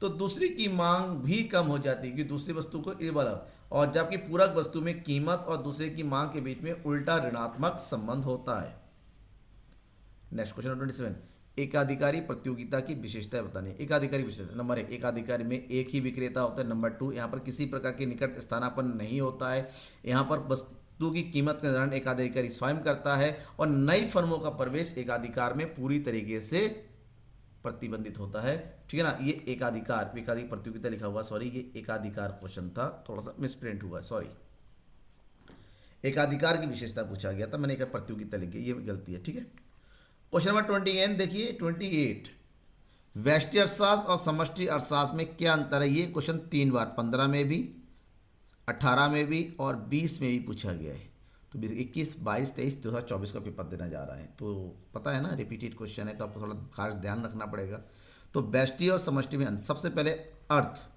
तो दूसरी की मांग भी कम हो जाती है कि दूसरी वस्तु को ये वाला, और जबकि पूरक वस्तु में कीमत और दूसरे की मांग के बीच में उल्टा ऋणात्मक संबंध होता है। नेक्स्ट क्वेश्चन 27, एकाधिकारी प्रतियोगिता की विशेषताएं बतानी। एकाधिकारी विशेषता नंबर 1, एकाधिकारी में एक ही विक्रेता होता है। नंबर 2, यहाँ पर किसी प्रकार के निकट स्थानापन्न नहीं होता है। यहाँ पर वस्तु की कीमत का निर्धारण एकाधिकारी स्वयं करता है, और नई फर्मों का प्रवेश एकाधिकार में पूरी तरीके से प्रतिबंधित होता है। ठीक है ना, ये एकाधिकार प्रतियोगिता लिखा हुआ, सॉरी ये एकाधिकार क्वेश्चन था, थोड़ा सा मिसप्रिंट हुआ, सॉरी। एकाधिकार की विशेषता पूछा गया था, मैंने कहा प्रतियोगिता लिखी, ये गलती है। ठीक है, क्वेश्चन नंबर 28 देखिए, 28 व्यष्टि अर्थशास्त्र और समष्टि अर्थशास्त्र में क्या अंतर है। ये क्वेश्चन 3 बार 15 में भी, 18 में भी और 20 में भी पूछा गया है। तो 21, 22, 23, 2024 का पेपर देना जा रहा है, तो पता है ना रिपीटेड क्वेश्चन है, तो आपको थोड़ा खास ध्यान रखना पड़ेगा। तो व्यष्टि और समष्टि में सबसे पहले अर्थशास्त्र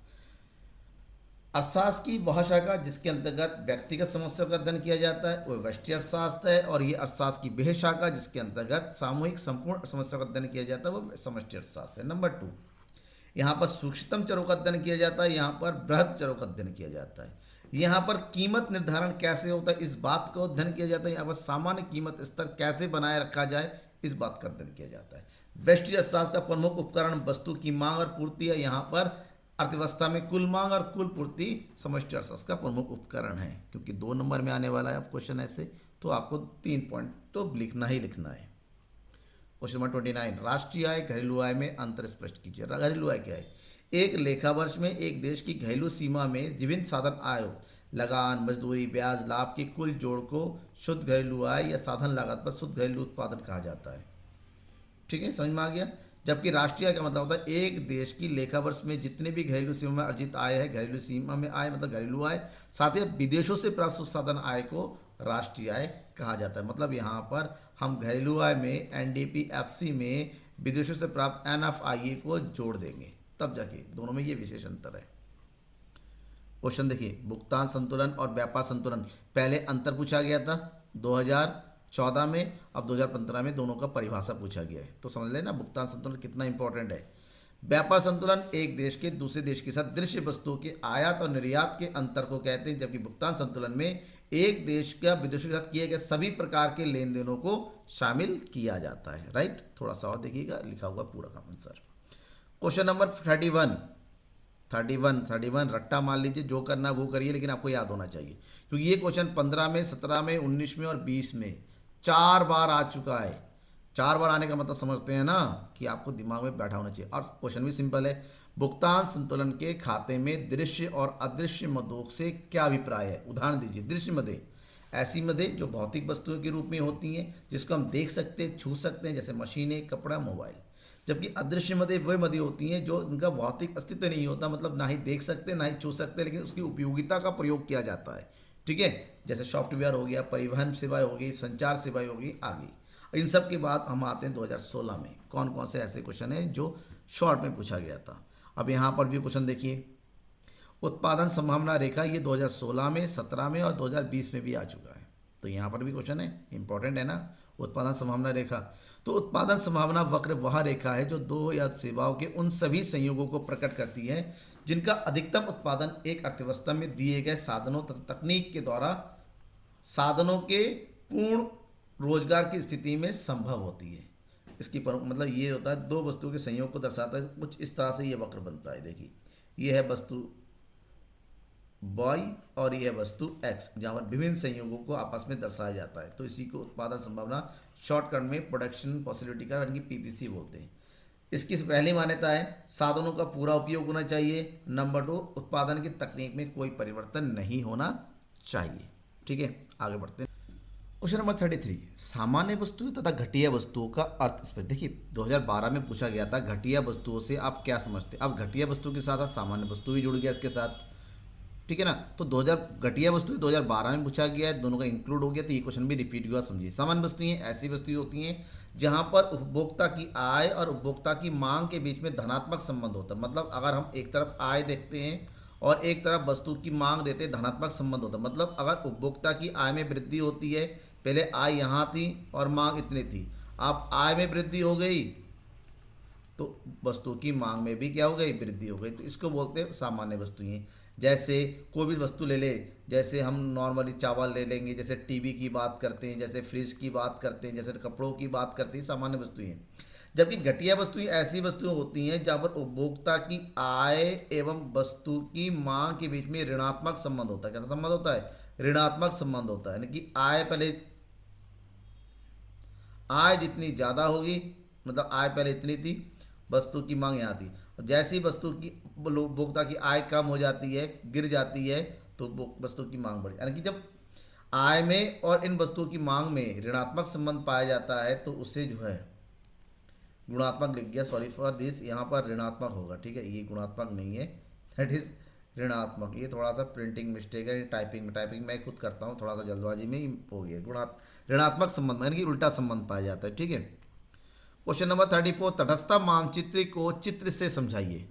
की वह शाखा जिसके अंतर्गत व्यक्तिगत समस्याओं का अध्ययन किया जाता है वो व्यष्टि अर्थशास्त्र है, और ये अर्थशास्त्र की वह शाखा जिसके अंतर्गत सामूहिक संपूर्ण समस्याओं का अध्ययन किया जाता है वो समष्टि अर्थशास्त्र है। नंबर 2, यहाँ पर सूक्ष्मतम चरों का अध्ययन किया जाता है, यहाँ पर बृहद चरों का अध्ययन किया जाता है। यहाँ पर कीमत निर्धारण कैसे होता है इस बात का अध्ययन किया जाता है। यहाँ पर सामान्य कीमत स्तर कैसे बनाए रखा जाए इस बात का अध्ययन किया जाता है। व्यष्टि अर्थशास्त्र का प्रमुख उपकरण वस्तु की मांग और पूर्ति है। यहाँ पर अर्थव्यवस्था में कुल मांग और कुल पूर्ति समष्टि अर्थशास्त्र का प्रमुख उपकरण है। क्योंकि 2 नंबर में आने वाला है अब क्वेश्चन ऐसे, तो आपको 3 पॉइंट तो लिखना ही लिखना है। क्वेश्चन नंबर 29, राष्ट्रीय आय घरेलू आय में अंतर स्पष्ट कीजिए। घरेलू आय क्या है? एक लेखा वर्ष में एक देश की घरेलू सीमा में विभिन्न साधन आय, लगान, मजदूरी, ब्याज, लाभ के कुल जोड़ को शुद्ध घरेलू आय या साधन लागत पर शुद्ध घरेलू उत्पादन कहा जाता है। ठीक है, समझ में आ गया। जबकि राष्ट्रीय आय का मतलब होता है एक देश की लेखा वर्ष में जितने भी घरेलू सीमा में अर्जित आय है, घरेलू सीमा में आय मतलब घरेलू आय, साथ ही विदेशों से प्राप्त साधन आय को राष्ट्रीय आय कहा जाता है। मतलब यहाँ पर हम घरेलू आय में एनडीपीएफसी में विदेशों से प्राप्त एनएफआईए को जोड़ देंगे, तब जाके दोनों में ये विशेष अंतर है। क्वेश्चन देखिए, भुगतान संतुलन और व्यापार संतुलन, पहले अंतर पूछा गया था 2014 में, अब 2015 में दोनों का परिभाषा पूछा गया है। तो समझ लेना भुगतान संतुलन कितना इंपॉर्टेंट है। व्यापार संतुलन एक देश के दूसरे देश के साथ दृश्य वस्तुओं के आयात और निर्यात के अंतर को कहते हैं, जबकि भुगतान संतुलन में एक देश का विदेशों के साथ किए गए सभी प्रकार के लेन देनों को शामिल किया जाता है। राइट, थोड़ा सा और देखिएगा, लिखा हुआ पूरा का आंसर। क्वेश्चन नंबर 31 रट्टा मान लीजिए, जो करना वो करिए, लेकिन आपको याद होना चाहिए क्योंकि ये क्वेश्चन 15 में, 17 में, 19 में और 20 में 4 बार आ चुका है। 4 बार आने का मतलब समझते हैं ना कि आपको दिमाग में बैठा होना चाहिए। और क्वेश्चन भी सिंपल है, भुगतान संतुलन के खाते में दृश्य और अदृश्य मदों से क्या अभिप्राय है? उदाहरण दीजिए। दृश्य मदें ऐसी मदें जो भौतिक वस्तुओं के रूप में होती हैं, जिसको हम देख सकते हैं, छू सकते हैं, जैसे मशीनें, कपड़ा, मोबाइल। जबकि अदृश्य मदें वह मदें होती हैं जो उनका भौतिक अस्तित्व नहीं होता, मतलब ना ही देख सकते ना ही छू सकते, लेकिन उसकी उपयोगिता का प्रयोग किया जाता है। ठीक है, जैसे सॉफ्टवेयर हो गया, परिवहन सेवाएं होगी, संचार सेवाएं होगी, आगे। इन सब के बाद हम आते हैं 2016 में। कौन कौन से ऐसे क्वेश्चन हैं जो शॉर्ट में पूछा गया था। अब यहाँ पर भी क्वेश्चन देखिए, उत्पादन संभावना रेखा, ये 2016 में, 17 में और 2020 में भी आ चुका है। तो यहाँ पर भी क्वेश्चन है, इंपॉर्टेंट है ना, उत्पादन संभावना रेखा। तो उत्पादन संभावना वक्र वह रेखा है जो दो या सेवाओं के उन सभी संयोगों को प्रकट करती है जिनका अधिकतम उत्पादन एक अर्थव्यवस्था में दिए गए साधनों तथा तकनीक के द्वारा साधनों के पूर्ण रोजगार की स्थिति में संभव होती है। इसकी मतलब ये होता है, दो वस्तुओं के संयोग को दर्शाता है। कुछ इस तरह से ये वक्र बनता है। देखिए, ये है वस्तु y और ये है वस्तु x, जहाँ पर विभिन्न संयोगों को आपस में दर्शाया जाता है। तो इसी को उत्पादन संभावना शॉर्टकट में प्रोडक्शन पॉसिबिलिटी का यानी कि पीपीसी बोलते हैं। इसकी पहली मान्यता है साधनों का पूरा उपयोग होना चाहिए। नंबर 2, उत्पादन की तकनीक में कोई परिवर्तन नहीं होना चाहिए। ठीक है, आगे बढ़ते हैं। क्वेश्चन नंबर 33, सामान्य वस्तुएं तथा घटिया वस्तुओं का अर्थ स्पष्ट। देखिए, 2012 में पूछा गया था घटिया वस्तुओं से आप क्या समझते हैं। अब घटिया वस्तु के साथ सामान्य वस्तु भी जुड़ गया इसके साथ। ठीक है ना, तो 2000 घटिया वस्तुएं 2012 में पूछा गया है, दोनों का इंक्लूड हो गया, तो ये क्वेश्चन भी रिपीट हुआ। समझिए, सामान्य वस्तुएं ऐसी वस्तुएं होती हैं जहां पर उपभोक्ता की आय और उपभोक्ता की मांग के बीच में धनात्मक संबंध होता है। मतलब अगर हम एक तरफ आय देखते हैं और एक तरफ वस्तु की मांग देते हैं, धनात्मक संबंध होता है। मतलब अगर उपभोक्ता की आय में वृद्धि होती है, पहले आय यहाँ थी और मांग इतनी थी, अब आय में वृद्धि हो गई तो वस्तु की मांग में भी क्या हो गई, वृद्धि हो गई। तो इसको बोलते हैं सामान्य वस्तुएं। जैसे कोई भी वस्तु ले ले, जैसे हम नॉर्मली चावल ले लेंगे, जैसे टीवी की बात करते हैं, जैसे फ्रिज की बात करते हैं, जैसे कपड़ों की बात करते हैं, सामान्य वस्तुएं। जबकि घटिया वस्तुएं ऐसी वस्तुएं होती हैं जहाँ पर उपभोक्ता की आय एवं वस्तु की मांग के बीच में ऋणात्मक संबंध होता है। कैसा संबंध होता है? ऋणात्मक संबंध होता है। यानी कि आय जितनी ज़्यादा होगी, मतलब आय पहले इतनी थी, वस्तु की मांग यहाँ थी, जैसी वस्तु की उपभोक्ता की आय कम हो जाती है, गिर जाती है, तो वस्तु की मांग बढ़ी। यानी कि जब आय में और इन वस्तुओं की मांग में ऋणात्मक संबंध पाया जाता है तो उसे जो है गुणात्मक लिख गया, सॉरी फॉर दिस, यहाँ पर ऋणात्मक होगा। ठीक है, ये गुणात्मक नहीं है, दैट इज ऋणात्मक। ये थोड़ा सा प्रिंटिंग मिस्टेक है, टाइपिंग मैं खुद करता हूँ, थोड़ा सा जल्दबाजी में ही हो गया। ऋणात्मक संबंध यानी कि उल्टा संबंध पाया जाता है। ठीक है, क्वेश्चन नंबर 34, तटस्थता मानचित्र को चित्र से समझाइए।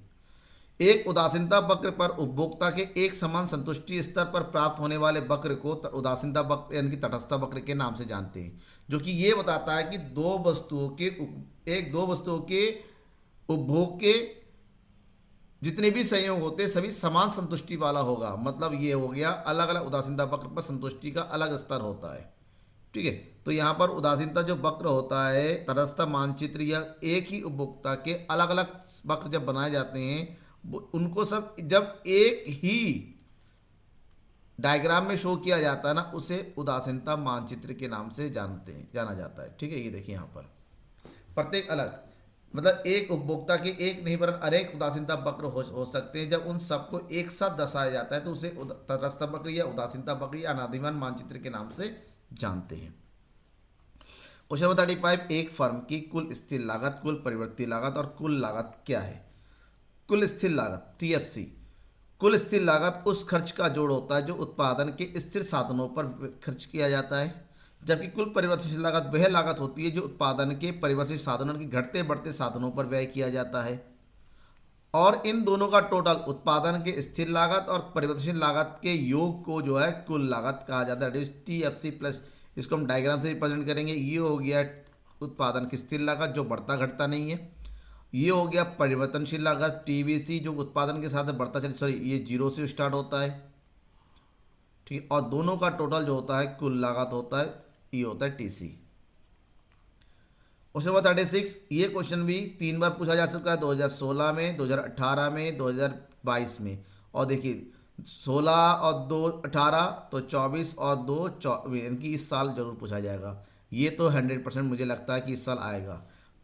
एक उदासीनता वक्र पर उपभोक्ता के एक समान संतुष्टि स्तर पर प्राप्त होने वाले वक्र को उदासीनता वक्र यानी कि तटस्थता वक्र के नाम से जानते हैं, जो कि ये बताता है कि दो वस्तुओं के उपभोग के जितने भी संयोग होते हैं सभी समान संतुष्टि वाला होगा। मतलब ये हो गया, अलग अलग उदासीनता वक्र पर संतुष्टि का अलग स्तर होता है। ठीक है। तो यहाँ पर उदासीनता जो वक्र होता है, तटस्थता मानचित्र या एक ही उपभोक्ता के अलग अलग वक्र जब बनाए जाते हैं, उनको सब जब एक ही डायग्राम में शो किया जाता है ना, उसे उदासीनता मानचित्र के नाम से जाना जाता है। ठीक है, ये देखिए यहाँ पर प्रत्येक अलग, मतलब एक उपभोक्ता के एक नहीं पर अनेक उदासीनता वक्र हो सकते हैं। जब उन सबको एक साथ दर्शाया जाता है तो उसे तटस्थता वक्र या उदासीनता वक्र या अनादिमान मानचित्र के नाम से जानते हैं। क्वेश्चन नंबर 35, एक फर्म की कुल स्थिर लागत, कुल परिवर्ती लागत और कुल लागत क्या है? कुल स्थिर लागत TFC, कुल स्थिर लागत उस खर्च का जोड़ होता है जो उत्पादन के स्थिर साधनों पर खर्च किया जाता है, जबकि कुल परिवर्तनशील लागत वह लागत होती है जो उत्पादन के परिवर्तनशील साधनों के घटते बढ़ते साधनों पर व्यय किया जाता है। और इन दोनों का टोटल उत्पादन के स्थिर लागत और परिवर्तनशील लागत के योग को जो है कुल लागत कहा जाता है। TFC प्लस, इसको हम डायग्राम से रिप्रेजेंट करेंगे। ये हो गया उत्पादन की स्थिर लागत जो बढ़ता घटता नहीं है, ये हो गया परिवर्तनशील लागत TVC जो उत्पादन के साथ बढ़ता चले, सॉरी ये जीरो से स्टार्ट होता है, ठीक। और दोनों का टोटल जो होता है कुल लागत होता है, ये होता है TC। क्वेश्चन नंबर 36, ये क्वेश्चन भी 3 बार पूछा जा चुका है, 2016 में, 2018 में, 2022 में। और देखिए 16 और 2 18, तो 24 और 2 24, यानी कि इस साल जरूर पूछा जाएगा। ये तो 100% मुझे लगता है कि इस साल आएगा।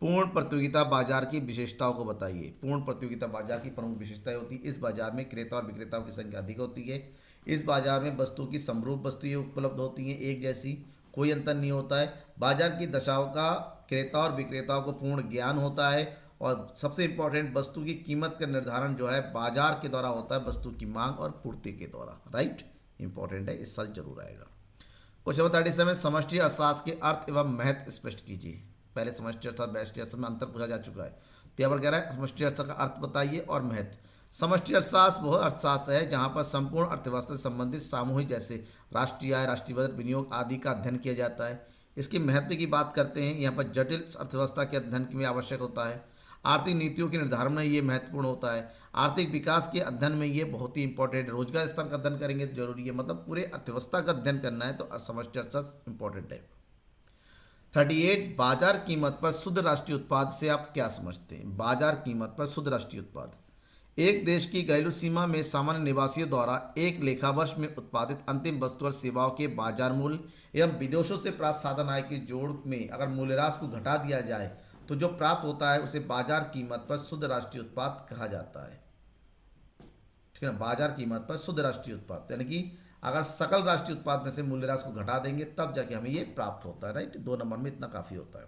पूर्ण प्रतियोगिता बाजार की विशेषताओं को बताइए। पूर्ण प्रतियोगिता बाजार की प्रमुख विशेषताएं होती है, इस बाजार में क्रेता और विक्रेताओं की संख्या अधिक होती है, इस बाजार में वस्तु की समरूप वस्तुएं उपलब्ध होती हैं, एक जैसी, कोई अंतर नहीं होता है, बाजार की दशाओं का क्रेता और विक्रेताओं को पूर्ण ज्ञान होता है, और सबसे इंपॉर्टेंट वस्तु की कीमत का निर्धारण जो है बाजार के द्वारा होता है, वस्तु की मांग और पूर्ति के द्वारा। राइट, इंपॉर्टेंट है, इस साल जरूर आएगा। क्वेश्चन नंबर 37, समष्टि अर्थशास्त्र के अर्थ एवं महत्व स्पष्ट कीजिए। पहले समष्टि अर्थशास्त्र व्यष्टि अर्थशास्त्र में अंतर पूछा जा चुका है, तो यहाँ पर कह रहा है समष्टि अर्थशास्त्र का अर्थ बताइए और महत्व। समष्टि अर्थशास्त्र वह अर्थशास्त्र है जहाँ पर संपूर्ण अर्थव्यवस्था से संबंधित सामूहिक जैसे राष्ट्रीय आय, राष्ट्रीय बजट, विनियोग आदि का अध्ययन किया जाता है। इसके महत्व की बात करते हैं, यहाँ पर जटिल अर्थव्यवस्था के अध्ययन में आवश्यक होता है, आर्थिक नीतियों के निर्धारण में ये महत्वपूर्ण होता है, आर्थिक विकास के अध्ययन में ये बहुत ही इंपॉर्टेंट, रोजगार स्तर का अध्ययन करेंगे तो जरूरी है, मतलब पूरे अर्थव्यवस्था का अध्ययन करना है तो समष्टि अर्थशास्त्र इंपॉर्टेंट है। 38, बाजार कीमत पर शुद्ध राष्ट्रीय उत्पाद से आप क्या समझते हैं? बाजार कीमत पर शुद्ध राष्ट्रीय उत्पाद एक देश की घरेलू सीमा में सामान्य निवासियों द्वारा एक लेखा वर्ष में उत्पादित अंतिम वस्तु और सेवाओं के बाजार मूल्य एवं विदेशों से प्राप्त साधन आय के जोड़ में अगर मूल्यह्रास को घटा दिया जाए तो जो प्राप्त होता है उसे बाजार कीमत पर शुद्ध राष्ट्रीय उत्पाद कहा जाता है। ठीक है ना, बाजार कीमत पर शुद्ध राष्ट्रीय उत्पाद, यानी कि अगर सकल राष्ट्रीय उत्पाद में से मूल्यह्रास को घटा देंगे तब जाके हमें ये प्राप्त होता है। राइट, 2 नंबर में इतना काफी होता है।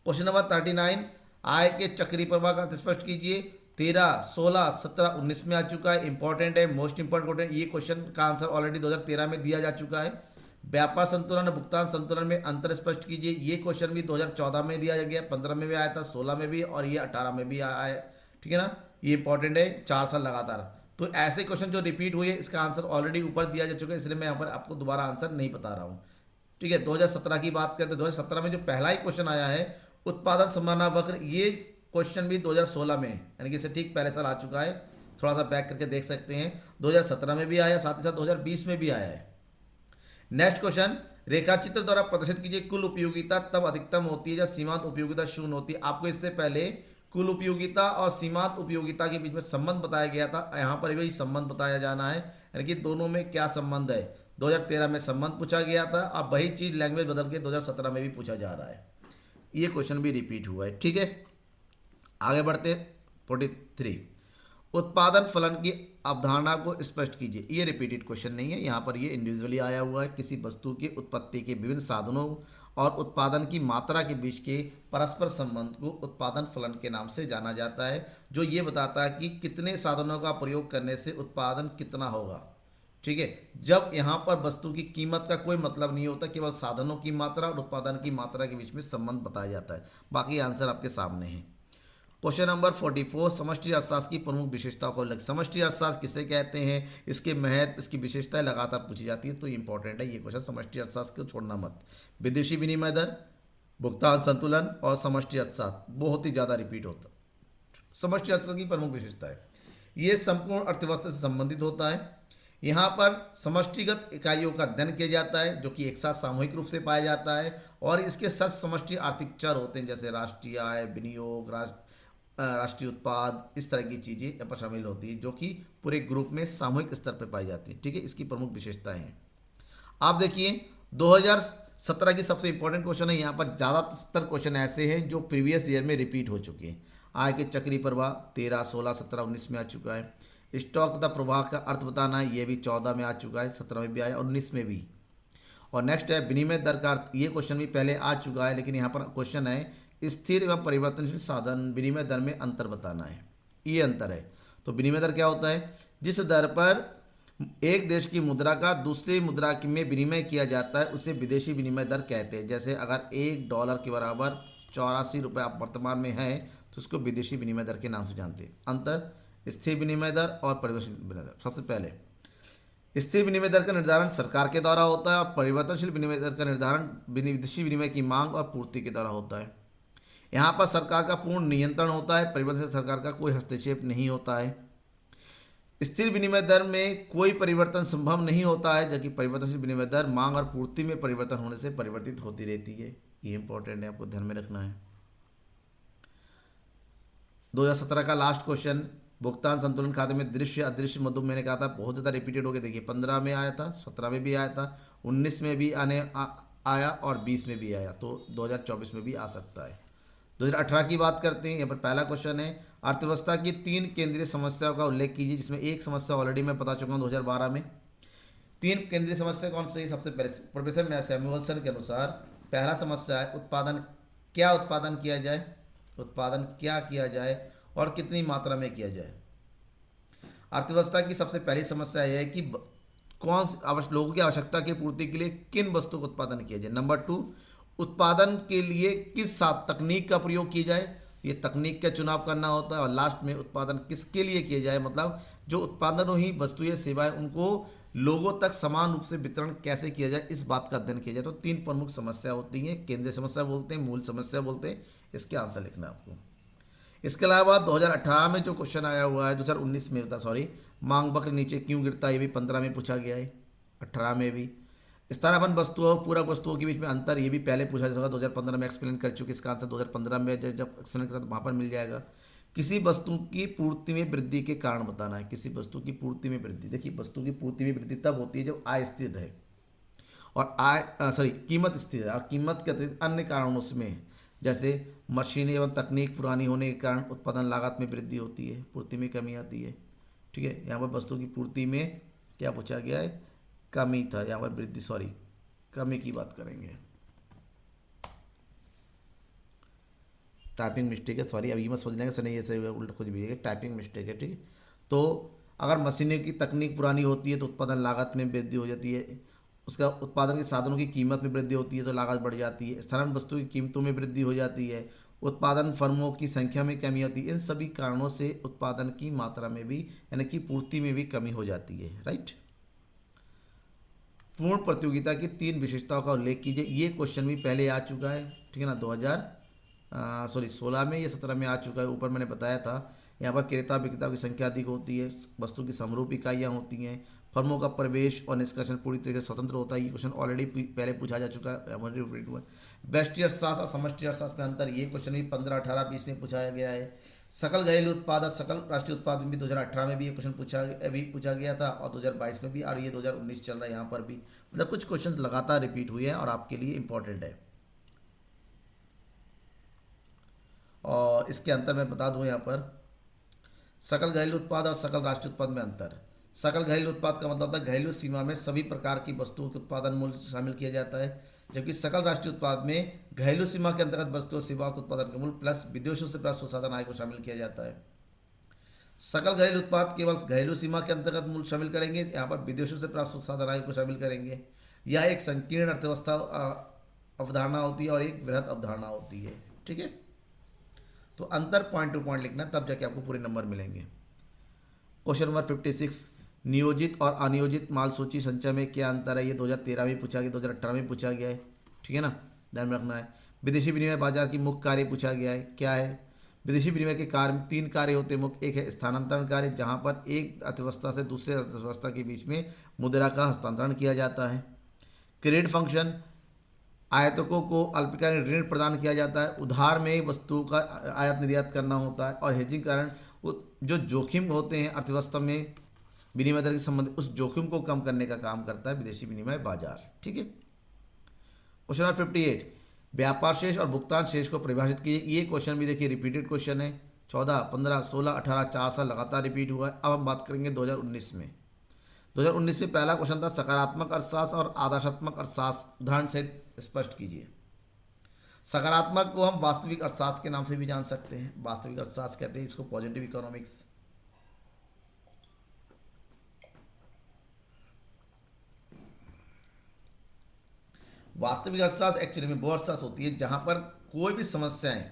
क्वेश्चन नंबर 39, आय के चक्रीय प्रवाह का अर्थ स्पष्ट कीजिए। 13, 16, 17, 19 में आ चुका है, इंपॉर्टेंट है, मोस्ट इंपॉर्टेंट। ये क्वेश्चन का आंसर ऑलरेडी 2013 में दिया जा चुका है। व्यापार संतुलन और भुगतान संतुलन में अंतर स्पष्ट कीजिए। ये क्वेश्चन भी 2014 में दिया गया, 15 में भी आया था, 16 में भी, और ये 18 में भी आया है। ठीक है ना, ये इंपॉर्टेंट है, 4 साल लगातार। तो ऐसे क्वेश्चन जो रिपीट हुए इसका आंसर ऑलरेडी ऊपर दिया जा चुका है, इसलिए मैं यहाँ पर आपको दोबारा आंसर नहीं बता रहा हूँ। ठीक है, 2017 की बात करते हैं, 2017 में जो पहला ही क्वेश्चन आया है उत्पादन संभावना वक्र, ये क्वेश्चन भी 2016 में, यानी कि इससे ठीक पहले साल आ चुका है। थोड़ा सा बैक करके देख सकते हैं, 2017 में भी आया, साथ ही साथ 2020 में भी आया है। नेक्स्ट क्वेश्चन, रेखाचित्र द्वारा प्रदर्शित कीजिए। कुल उपयोगिता तब अधिकतम होती है जब सीमांत उपयोगिता शून्य होती है। आपको इससे पहले कुल उपयोगिता और सीमांत उपयोगिता के बीच में संबंध बताया गया था, यहाँ पर भी संबंध बताया जाना है, यानी कि दोनों में क्या संबंध है। 2013 में संबंध पूछा गया था, अब वही चीज लैंग्वेज बदल के 2017 में भी पूछा जा रहा है। ये क्वेश्चन भी रिपीट हुआ है। ठीक है, आगे बढ़ते 43, उत्पादन फलन की अवधारणा को स्पष्ट कीजिए। ये रिपीटेड क्वेश्चन नहीं है, यहाँ पर ये इंडिविजुअली आया हुआ है। किसी वस्तु की उत्पत्ति के विभिन्न साधनों और उत्पादन की मात्रा के बीच के परस्पर संबंध को उत्पादन फलन के नाम से जाना जाता है, जो ये बताता है कि कितने साधनों का प्रयोग करने से उत्पादन कितना होगा। ठीक है, जब यहाँ पर वस्तु की कीमत का कोई मतलब नहीं होता, केवल साधनों की मात्रा और उत्पादन की मात्रा के बीच में संबंध बताया जाता है। बाकी आंसर आपके सामने है। क्वेश्चन नंबर 44, समष्टि अर्थशास्त्र की प्रमुख विशेषताओं को उल्लेख। समष्टि अर्थशास्त्र किसे कहते हैं, इसके महत्व, इसकी विशेषताएं लगातार पूछी जाती है, तो इंपॉर्टेंट है ये क्वेश्चन। समष्टि अर्थशास्त्र को छोड़ना मत। विदेशी विनिमय दर, भुगतान संतुलन और समष्टि अर्थशास्त्र बहुत ही ज़्यादा रिपीट होता है। समष्टि अर्थशास्त्र की प्रमुख विशेषता है, ये संपूर्ण अर्थव्यवस्था से संबंधित होता है। यहाँ पर समष्टिगत इकाइयों का अध्ययन किया जाता है जो कि एक साथ सामूहिक रूप से पाया जाता है, और इसके सर्च समष्टि आर्थिक चर होते हैं जैसे राष्ट्रीय आय, विनियोग, राष्ट्रीय उत्पाद, इस तरह की चीज़ें यहाँ पर शामिल होती हैं जो कि पूरे ग्रुप में सामूहिक स्तर पर पाई जाती हैं। ठीक है, इसकी प्रमुख विशेषताएं हैं। आप देखिए 2017 की सबसे इंपॉर्टेंट क्वेश्चन है, यहाँ पर ज़्यादातर क्वेश्चन ऐसे हैं जो प्रीवियस ईयर में रिपीट हो चुके हैं। आय के चक्रीय प्रवाह 13, 16, 17, 19 में आ चुका है। स्टॉक तथा प्रवाह का अर्थ बताना है, ये भी 14 में आ चुका है, 17 में भी आया, 19 में भी। और नेक्स्ट है विनिमय दर का अर्थ, ये क्वेश्चन भी पहले आ चुका है, लेकिन यहाँ पर क्वेश्चन है स्थिर एवं परिवर्तनशील साधन विनिमय दर में अंतर बताना है, ये अंतर है। तो विनिमय दर क्या होता है? जिस दर पर एक देश की मुद्रा का दूसरी मुद्रा में विनिमय किया जाता है उसे विदेशी विनिमय दर कहते हैं। जैसे अगर $1 के बराबर 84 रुपये आप वर्तमान में है तो उसको विदेशी विनिमय दर के नाम से जानते हैं। अंतर स्थिर विनिमय दर और परिवर्तनशील विनिमय दर। सबसे पहले स्थिर विनिमय दर का निर्धारण सरकार के द्वारा होता है और परिवर्तनशील विनिमय दर का निर्धारण विदेशी विनिमय की मांग और पूर्ति के द्वारा होता है। यहाँ पर सरकार का पूर्ण नियंत्रण होता है, परिवर्तनशील सरकार का कोई हस्तक्षेप नहीं होता है। स्थिर विनिमय दर में कोई परिवर्तन संभव नहीं होता है, जबकि परिवर्तनशील विनिमय दर मांग और पूर्ति में परिवर्तन होने से परिवर्तित होती रहती है। ये इंपॉर्टेंट है, आपको ध्यान में रखना है। 2017 का लास्ट क्वेश्चन, भुगतान संतुलन खाते में दृश्य अदृश्य मधु, मैंने कहा था बहुत ज़्यादा रिपीटेड हो गया। देखिए 15 में आया था, 17 में भी आया था, 19 में भी आया और 20 में भी आया, तो 2024 में भी आ सकता है। 2018 की बात करते हैं। यहाँ पर पहला क्वेश्चन है अर्थव्यवस्था की 3 केंद्रीय समस्याओं का उल्लेख कीजिए, जिसमें एक समस्या ऑलरेडी मैं बता चुका हूँ 2012 में। 3 केंद्रीय समस्या कौन सी है? सबसे पहले प्रोफेसर सैमुअल्सन के अनुसार पहला समस्या है उत्पादन, क्या उत्पादन किया जाए, उत्पादन क्या किया जाए और कितनी मात्रा में किया जाए। अर्थव्यवस्था की सबसे पहली समस्या यह है कि लोगों की आवश्यकता की पूर्ति के लिए किन वस्तु का उत्पादन किया जाए। नंबर 2, उत्पादन के लिए किस तकनीक का प्रयोग किया जाए, ये तकनीक का चुनाव करना होता है। और लास्ट में उत्पादन किसके लिए किया जाए, मतलब जो उत्पादन ही वस्तु या सेवाएं उनको लोगों तक समान रूप से वितरण कैसे किया जाए, इस बात का अध्ययन किया जाए। तो 3 प्रमुख समस्या होती हैं, केंद्रीय समस्या बोलते हैं, मूल समस्या बोलते हैं। इसके आंसर लिखना है आपको। इसके अलावा 2018 में जो क्वेश्चन आया हुआ है, 2019 में था सॉरी, मांग वक्र नीचे क्यों गिरता है, ये भी 15 में पूछा गया है, 18 में भी। स्थानापन्न वस्तुओं और पूरक वस्तुओं के बीच में अंतर, ये भी पहले पूछा जा सकता, 2015 में एक्सप्लेन कर चुके। इसका आंसर 2015 में जब एक्सप्लेन करा तो वहाँ पर मिल जाएगा। किसी वस्तु की पूर्ति में वृद्धि के कारण बताना है, किसी वस्तु की पूर्ति में वृद्धि। देखिए वस्तु की पूर्ति में वृद्धि तब होती है जब आय स्थिर रहे और कीमत स्थिर है, और कीमत के अतिरिक्त अन्य कारणों उसमें, जैसे मशीनें एवं तकनीक पुरानी होने के कारण उत्पादन लागत में वृद्धि होती है, पूर्ति में कमी आती है। ठीक है, यहाँ पर वस्तु की पूर्ति में क्या पूछा गया है, कमी था, यहाँ पर वृद्धि कमी की बात करेंगे। टाइपिंग मिस्टेक है, सॉरी, अभी मत समझ लेंगे सर, नहीं ऐसे उल्टा कुछ भी है, टाइपिंग मिस्टेक है। ठीक है, तो अगर मशीनें की तकनीक पुरानी होती है तो उत्पादन लागत में वृद्धि हो जाती है, उसका उत्पादन के साधनों की कीमत में वृद्धि होती है तो लागत बढ़ जाती है, स्थानांतरण वस्तु की कीमतों में वृद्धि हो जाती है, उत्पादन फर्मों की संख्या में कमी होती है। इन सभी कारणों से उत्पादन की मात्रा में भी यानी कि पूर्ति में भी कमी हो जाती है। राइट। पूर्ण प्रतियोगिता की 3 विशेषताओं का उल्लेख कीजिए, ये क्वेश्चन भी पहले आ चुका है। ठीक है ना, 2016 में या 17 में आ चुका है, ऊपर मैंने बताया था। यहाँ पर क्रेता विक्रेताओं की संख्या अधिक होती है, वस्तु की समरूप इकाइयाँ होती हैं, फर्मों का प्रवेश और निष्कासन पूरी तरीके से स्वतंत्र होता है। ये क्वेश्चन ऑलरेडी पहले पूछा जा चुका है। व्यष्टि अर्थशास्त्र और समष्टि अर्थशास्त्र में अंतर, ये क्वेश्चन भी 15, 18, 20 में पूछा गया है। सकल घरेलू उत्पाद और सकल राष्ट्रीय उत्पाद में भी 2018 में भी ये क्वेश्चन पूछा गया था और 2022 में भी, और ये 2019 चल रहा है यहाँ पर भी। मतलब कुछ क्वेश्चन लगातार रिपीट हुए हैं और आपके लिए इंपॉर्टेंट है। और इसके अंतर मैं बता दूं, यहाँ पर सकल घरेलू उत्पाद और सकल राष्ट्रीय उत्पाद में अंतर। सकल घरेलू उत्पाद का मतलब था घरेलू सीमा में सभी प्रकार की वस्तुओं के उत्पादन मूल्य शामिल किया जाता है, जबकि सकल राष्ट्रीय उत्पाद में घरेलू सीमा के अंतर्गत वस्तुओं सेवाओं के उत्पादन का मूल्य प्लस विदेशों से प्राप्त संसाधन आय को शामिल किया जाता है। सकल घरेलू उत्पाद केवल घरेलू सीमा के अंतर्गत मूल्य शामिल करेंगे, यहाँ पर विदेशों से प्राप्त संसाधन आय को शामिल करेंगे। यह एक संकीर्ण अर्थव्यवस्था अवधारणा होती है और एक वृहत अवधारणा होती है। ठीक है, तो अंतर पॉइंट टू पॉइंट लिखना, तब जाके आपको पूरे नंबर मिलेंगे। क्वेश्चन नंबर 56, नियोजित और अनियोजित माल सूची संचय में क्या अंतर है, ये 2013 में पूछा गया, 2018 में पूछा गया है। ठीक है ना, ध्यान में रखना है। विदेशी विनिमय बाजार की मुख्य कार्य पूछा गया है, क्या है। विदेशी विनिमय के कार्य में 3 कार्य होते हैं मुख्य। एक है स्थानांतरण कार्य, जहां पर एक अर्थव्यवस्था से दूसरे अर्थव्यवस्था के बीच में मुद्रा का हस्तांतरण किया जाता है। क्रेडिट फंक्शन, आयातकों को अल्पकालीन ऋण प्रदान किया जाता है, उधार में वस्तु का आयात निर्यात करना होता है। और हेजिंग कारण जो जोखिम होते हैं अर्थव्यवस्था में विनिमय दर के संबंध, उस जोखिम को कम करने का काम करता है विदेशी विनिमय बाजार। ठीक है। क्वेश्चन नंबर 58, व्यापार शेष और भुगतान शेष को परिभाषित कीजिए। ये क्वेश्चन भी देखिए रिपीटेड क्वेश्चन है, 14, 15, 16, 18, 4 साल लगातार रिपीट हुआ है। अब हम बात करेंगे 2019 में। 2019 में पहला क्वेश्चन था सकारात्मक अर्थशास्त्र और आदर्शात्मक अर्थशास्त्र, उदाहरण से स्पष्ट कीजिए। सकारात्मक को हम वास्तविक अर्थशास्त्र के नाम से भी जान सकते हैं, वास्तविक अर्थशास्त्र कहते हैं इसको, पॉजिटिव इकोनॉमिक्स। वास्तविक अर्थशास्त्र एक्चुअली में वो अर्थशास्त्र होती है जहां पर कोई भी समस्याएं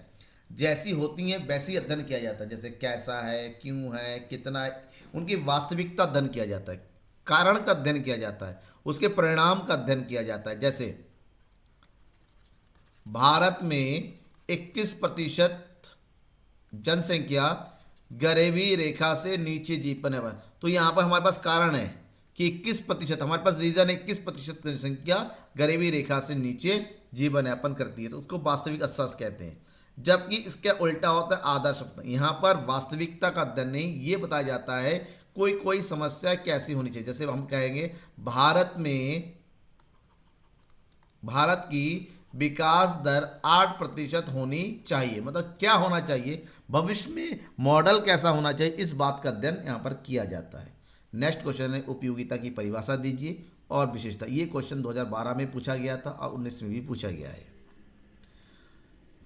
जैसी होती हैं वैसी अध्ययन किया जाता है, जैसे कैसा है, क्यों है, कितना है, उनकी वास्तविकता अध्ययन किया जाता है, कारण का अध्ययन किया जाता है, उसके परिणाम का अध्ययन किया जाता है। जैसे भारत में 21% जनसंख्या गरीबी रेखा से नीचे जीवन है, तो यहां पर हमारे पास कारण है कि 21%, हमारे पास रीजन 21% जनसंख्या गरीबी रेखा से नीचे जीवन यापन करती है, तो उसको वास्तविक अर्थशास्त्र कहते हैं। जबकि इसका उल्टा होता है आदर्श। यहाँ पर वास्तविकता का अध्ययन नहीं, ये बताया जाता है कोई कोई समस्या कैसी होनी चाहिए। जैसे हम कहेंगे भारत की विकास दर 8% होनी चाहिए, मतलब क्या होना चाहिए, भविष्य में मॉडल कैसा होना चाहिए, इस बात का अध्ययन यहाँ पर किया जाता है। नेक्स्ट क्वेश्चन है उपयोगिता की परिभाषा दीजिए और विशेषता। ये क्वेश्चन 2012 में पूछा गया था और 19 में भी पूछा गया है।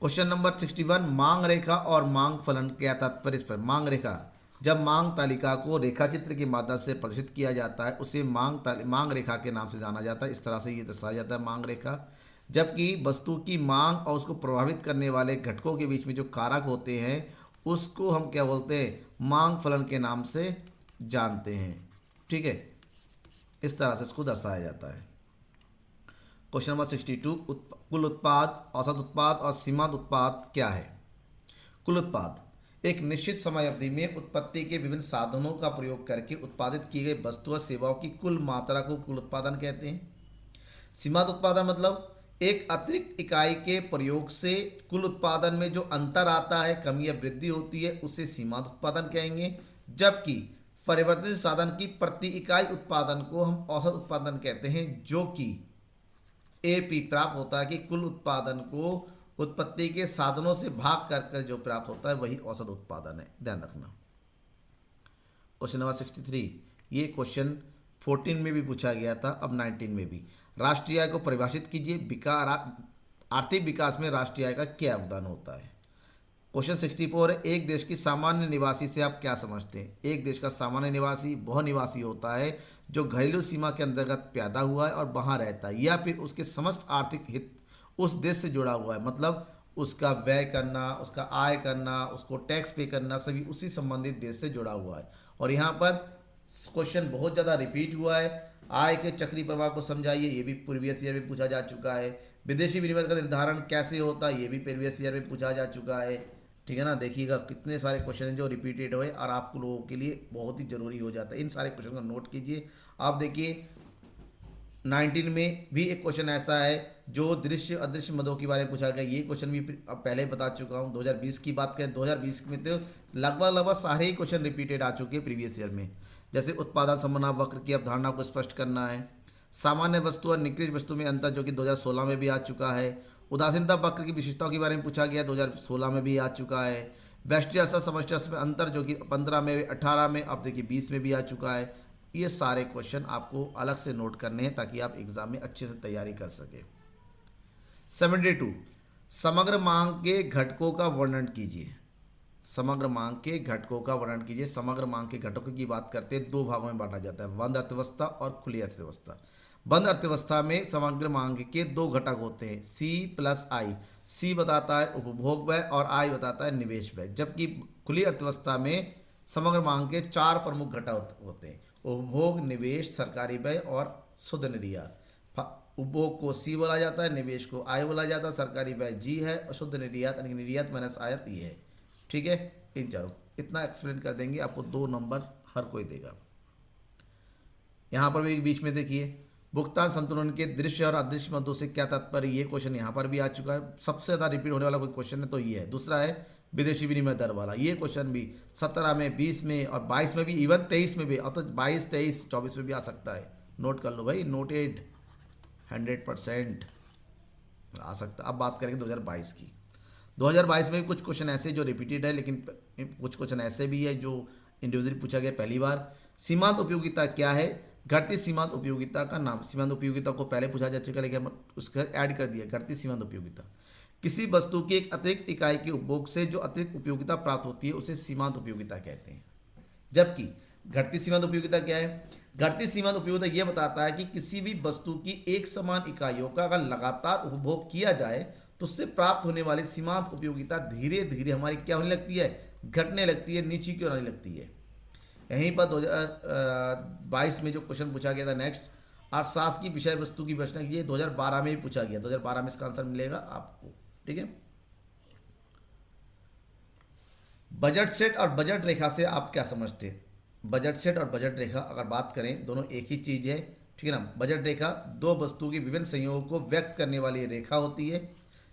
क्वेश्चन नंबर 61, मांग रेखा और मांग फलन, क्या तात्पर्य इस पर। मांग रेखा, जब मांग तालिका को रेखाचित्र के माध्यम से प्रदर्शित किया जाता है उसे मांग रेखा के नाम से जाना जाता है। इस तरह से ये दर्शाया जाता है मांग रेखा। जबकि वस्तु की मांग और उसको प्रभावित करने वाले घटकों के बीच में जो कारक होते हैं उसको हम क्या बोलते हैं, मांग फलन के नाम से जानते हैं। ठीक है, इस तरह से इसको दर्शाया जाता है। क्वेश्चन नंबर 62, कुल उत्पाद, औसत उत्पाद और सीमांत उत्पाद क्या है। कुल उत्पाद एक निश्चित समय अवधि में उत्पत्ति के विभिन्न साधनों का प्रयोग करके उत्पादित की गई वस्तु और सेवाओं की कुल मात्रा को कुल उत्पादन कहते हैं। सीमांत उत्पादन मतलब एक अतिरिक्त इकाई के प्रयोग से कुल उत्पादन में जो अंतर आता है, कमी या वृद्धि होती है, उसे सीमांत उत्पादन कहेंगे। जबकि परिवर्तित साधन की प्रति इकाई उत्पादन को हम औसत उत्पादन कहते हैं, जो कि एपी प्राप्त होता है कि कुल उत्पादन को उत्पत्ति के साधनों से भाग कर जो प्राप्त होता है वही औसत उत्पादन है, ध्यान रखना। क्वेश्चन नंबर 63, ये क्वेश्चन 14 में भी पूछा गया था, अब 19 में भी। राष्ट्रीय आय को परिभाषित कीजिए। आर्थिक विकास में राष्ट्रीय आय का क्या योगदान होता है। क्वेश्चन 64 है, एक देश की सामान्य निवासी से आप क्या समझते हैं। एक देश का सामान्य निवासी वह निवासी होता है जो घरेलू सीमा के अंतर्गत पैदा हुआ है और वहाँ रहता है, या फिर उसके समस्त आर्थिक हित उस देश से जुड़ा हुआ है, मतलब उसका व्यय करना, उसका आय करना, उसको टैक्स पे करना, सभी उसी संबंधित देश से जुड़ा हुआ है। और यहाँ पर क्वेश्चन बहुत ज़्यादा रिपीट हुआ है। आय के चक्री प्रवाह को समझाइए, ये भी प्रीवियस ईयर में पूछा जा चुका है। विदेशी विनिमय का निर्धारण कैसे होता है, ये भी प्रीवियस ईयर में पूछा जा चुका है। ठीक है ना, देखिएगा कितने सारे क्वेश्चन हैं जो रिपीटेड हुए और आप लोगों के लिए बहुत ही जरूरी हो जाता है। इन सारे क्वेश्चन को नोट कीजिए। आप देखिए 19 में भी एक क्वेश्चन ऐसा है जो दृश्य अदृश्य मदों के बारे में पूछा गया। ये क्वेश्चन भी अब पहले बता चुका हूँ। 2020 की बात करें, 2020 में तो लगभग सारे ही क्वेश्चन रिपीटेड आ चुके हैं प्रीवियस ईयर में। जैसे उत्पादन संभावना वक्र की अवधारणा को स्पष्ट करना है, सामान्य वस्तु और निकृष्ट वस्तु में अंतर जो कि 2016 में भी आ चुका है, उदासीनता वक्र की विशेषताओं के बारे में पूछा गया, 2016 में भी आ चुका है, व्यष्टि अर्थशास्त्र समष्टि अर्थशास्त्र में अंतर जो कि 15 में, 18 में, अब देखिए 20 में भी आ चुका है। ये सारे क्वेश्चन आपको अलग से नोट करने हैं ताकि आप एग्जाम में अच्छे से तैयारी कर सकें। 72, समग्र मांग के घटकों का वर्णन कीजिए। समग्र मांग के घटकों का वर्णन कीजिए। समग्र मांग के घटकों की बात करते हैं, दो भागों में बांटा जाता है, बंद अर्थव्यवस्था और खुली अर्थव्यवस्था। बंद अर्थव्यवस्था में समग्र मांग के दो घटक होते हैं, सी प्लस आई। सी बताता है उपभोग व्यय और आई बताता है निवेश व्यय। जबकि खुली अर्थव्यवस्था में समग्र मांग के चार प्रमुख घटक होते हैं, उपभोग, निवेश, सरकारी व्यय और शुद्ध निर्यात। उपभोग को सी बोला जाता है, निवेश को आई बोला जाता है, सरकारी व्यय जी है और शुद्ध निर्यात यानी निर्यात माइनस आयात ये है। ठीक है, इन चारों इतना एक्सप्लेन कर देंगे, आपको 2 नंबर हर कोई देगा। यहाँ पर भी बीच में देखिए, भुगतान संतुलन के दृश्य और अदृश्य मदों से क्या तात्पर्य, ये क्वेश्चन यहाँ पर भी आ चुका है। सबसे ज़्यादा रिपीट होने वाला कोई क्वेश्चन है तो ये है। दूसरा है विदेशी विनिमय दर वाला, ये क्वेश्चन भी 17 में, 20 में और 22 में भी, इवन 23 में भी, और तो 22, 23, 24 में भी आ सकता है। नोट कर लो भाई, नोटेड, 100% आ सकता। अब बात करेंगे 2022 की। 2022 में भी कुछ क्वेश्चन ऐसे जो रिपीटेड है, लेकिन कुछ क्वेश्चन ऐसे भी है जो इंडिविजुअली पूछा गया पहली बार। सीमांत उपयोगिता क्या है, घटती सीमांत उपयोगिता का नाम। सीमांत उपयोगिता को पहले पूछा जा चुका, लेकिन उसका ऐड कर दिया, घटती सीमांत उपयोगिता। किसी वस्तु की एक अतिरिक्त इकाई के उपभोग से जो अतिरिक्त उपयोगिता प्राप्त होती है उसे सीमांत उपयोगिता कहते हैं। जबकि घटती सीमांत उपयोगिता क्या है, घटती सीमांत उपयोगिता यह बताता है कि किसी भी वस्तु की एक समान इकाइयों का अगर लगातार उपभोग किया जाए तो उससे प्राप्त होने वाली सीमांत उपयोगिता धीरे धीरे हमारी क्या होने लगती है, घटने लगती है, नीचे की ओर आने लगती है। यहीं पर 2022 में जो क्वेश्चन पूछा गया था नेक्स्ट, अर्थशास्त्र की विषय वस्तु की रचना, ये 2012 में भी पूछा गया। 2012 में इसका आंसर मिलेगा आपको, ठीक है। बजट सेट और बजट रेखा से आप क्या समझते हैं? बजट सेट और बजट रेखा अगर बात करें, दोनों एक ही चीज है, ठीक है ना। बजट रेखा दो वस्तुओं के विभिन्न संयोगों को व्यक्त करने वाली रेखा होती है,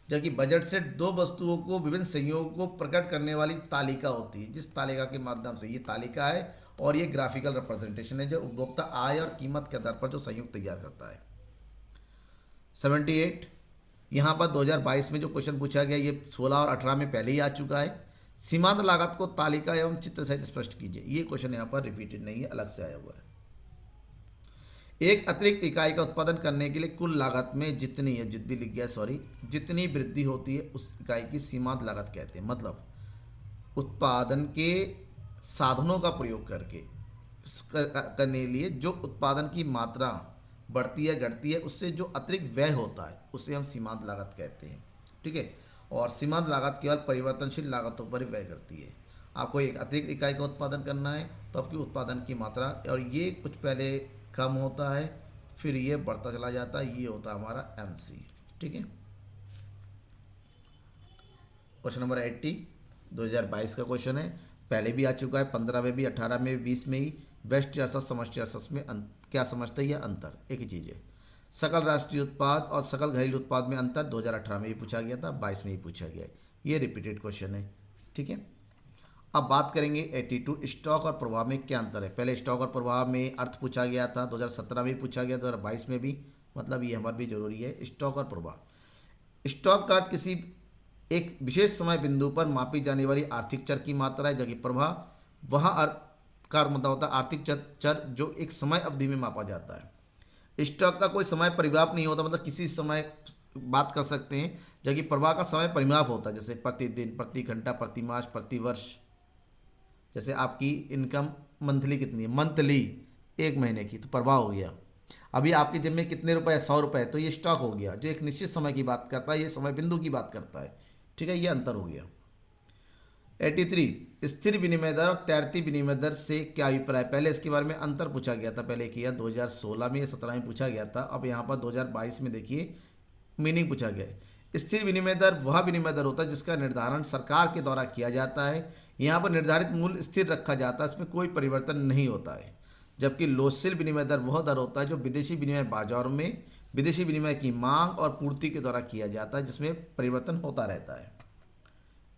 जबकि बजट सेट दो वस्तुओं को विभिन्न संयोगों को प्रकट करने वाली तालिका होती है, जिस तालिका के माध्यम से, ये तालिका है और ये ग्राफिकल रिप्रेजेंटेशन है जो उपभोक्ता आय और कीमत के आधार पर जो संयुक्त तैयार करता है। 78 यहाँ पर 2022 में जो क्वेश्चन पूछा गया, ये 16 और 18 में पहले ही आ चुका है। सीमांत लागत को तालिका एवं चित्र सहित स्पष्ट कीजिए। ये क्वेश्चन यहाँ पर रिपीटेड नहीं है, अलग से आया हुआ है। एक अतिरिक्त इकाई का उत्पादन करने के लिए कुल लागत में जितनी है, जितनी लिख गया सॉरी, जितनी वृद्धि होती है उस इकाई की सीमांत लागत कहते हैं। मतलब उत्पादन के साधनों का प्रयोग करके करने के लिए जो उत्पादन की मात्रा बढ़ती है, घटती है, उससे जो अतिरिक्त व्यय होता है उसे हम सीमांत लागत कहते हैं, ठीक है। और सीमांत लागत केवल परिवर्तनशील लागतों पर ही व्यय करती है। आपको एक अतिरिक्त इकाई का उत्पादन करना है तो आपकी उत्पादन की मात्रा, और ये कुछ पहले कम होता है फिर ये बढ़ता चला जाता है, ये होता है हमारा MC, ठीक है। क्वेश्चन नंबर 80 2022 का क्वेश्चन है, पहले भी आ चुका है, 15 में भी, 18 में भी, 20 में ही। व्यष्टि अर्थशास्त्र समष्टि अर्थशास्त्र में क्या समझते हैं? अंतर एक ही चीज़ है। सकल राष्ट्रीय उत्पाद और सकल घरेलू उत्पाद में अंतर 2018 में भी पूछा गया था, 22 में भी पूछा गया है। ये रिपीटेड क्वेश्चन है, ठीक है। अब बात करेंगे 82 स्टॉक और प्रभाव में क्या अंतर है। पहले स्टॉक और प्रभाव में अर्थ पूछा गया था, 2017 में भी पूछा गया, 2022 में भी, मतलब ये हमारे भी जरूरी है। स्टॉक और प्रभाव, स्टॉक का अर्थ किसी एक विशेष समय बिंदु पर मापी जाने वाली आर्थिक चर की मात्रा है, जबकि प्रभाव वहाँ अर्थ का मतलब होता है आर्थिक चर जो एक समय अवधि में मापा जाता है। स्टॉक का कोई समय परिमाप नहीं होता, मतलब किसी समय बात कर सकते हैं, जबकि प्रवाह का समय परिमाप होता है, जैसे प्रतिदिन, प्रति घंटा, प्रति मास, प्रति वर्ष। जैसे आपकी इनकम मंथली कितनी है, मंथली 1 महीने की, तो प्रवाह हो गया। अभी आपके जेब में कितने रुपए है, 100 रुपये, तो ये स्टॉक हो गया, जो एक निश्चित समय की बात करता है, ये समय बिंदु की बात करता है, ठीक है। ये अंतर हो गया। 83 स्थिर विनिमय दर और तैरती विनिमय दर से क्या अभिप्राय। पहले इसके बारे में अंतर पूछा गया था, पहले किया 2016 में, 17 में पूछा गया था। अब यहाँ पर 2022 में देखिए मीनिंग पूछा गया है। स्थिर विनिमय दर वह विनिमय दर होता है जिसका निर्धारण सरकार के द्वारा किया जाता है। यहाँ पर निर्धारित मूल्य स्थिर रखा जाता है, इसमें कोई परिवर्तन नहीं होता है। जबकि लोचशील विनिमय दर वह दर होता है जो विदेशी विनिमय बाजारों में विदेशी विनिमय की मांग और पूर्ति के द्वारा किया जाता है, जिसमें परिवर्तन होता रहता है।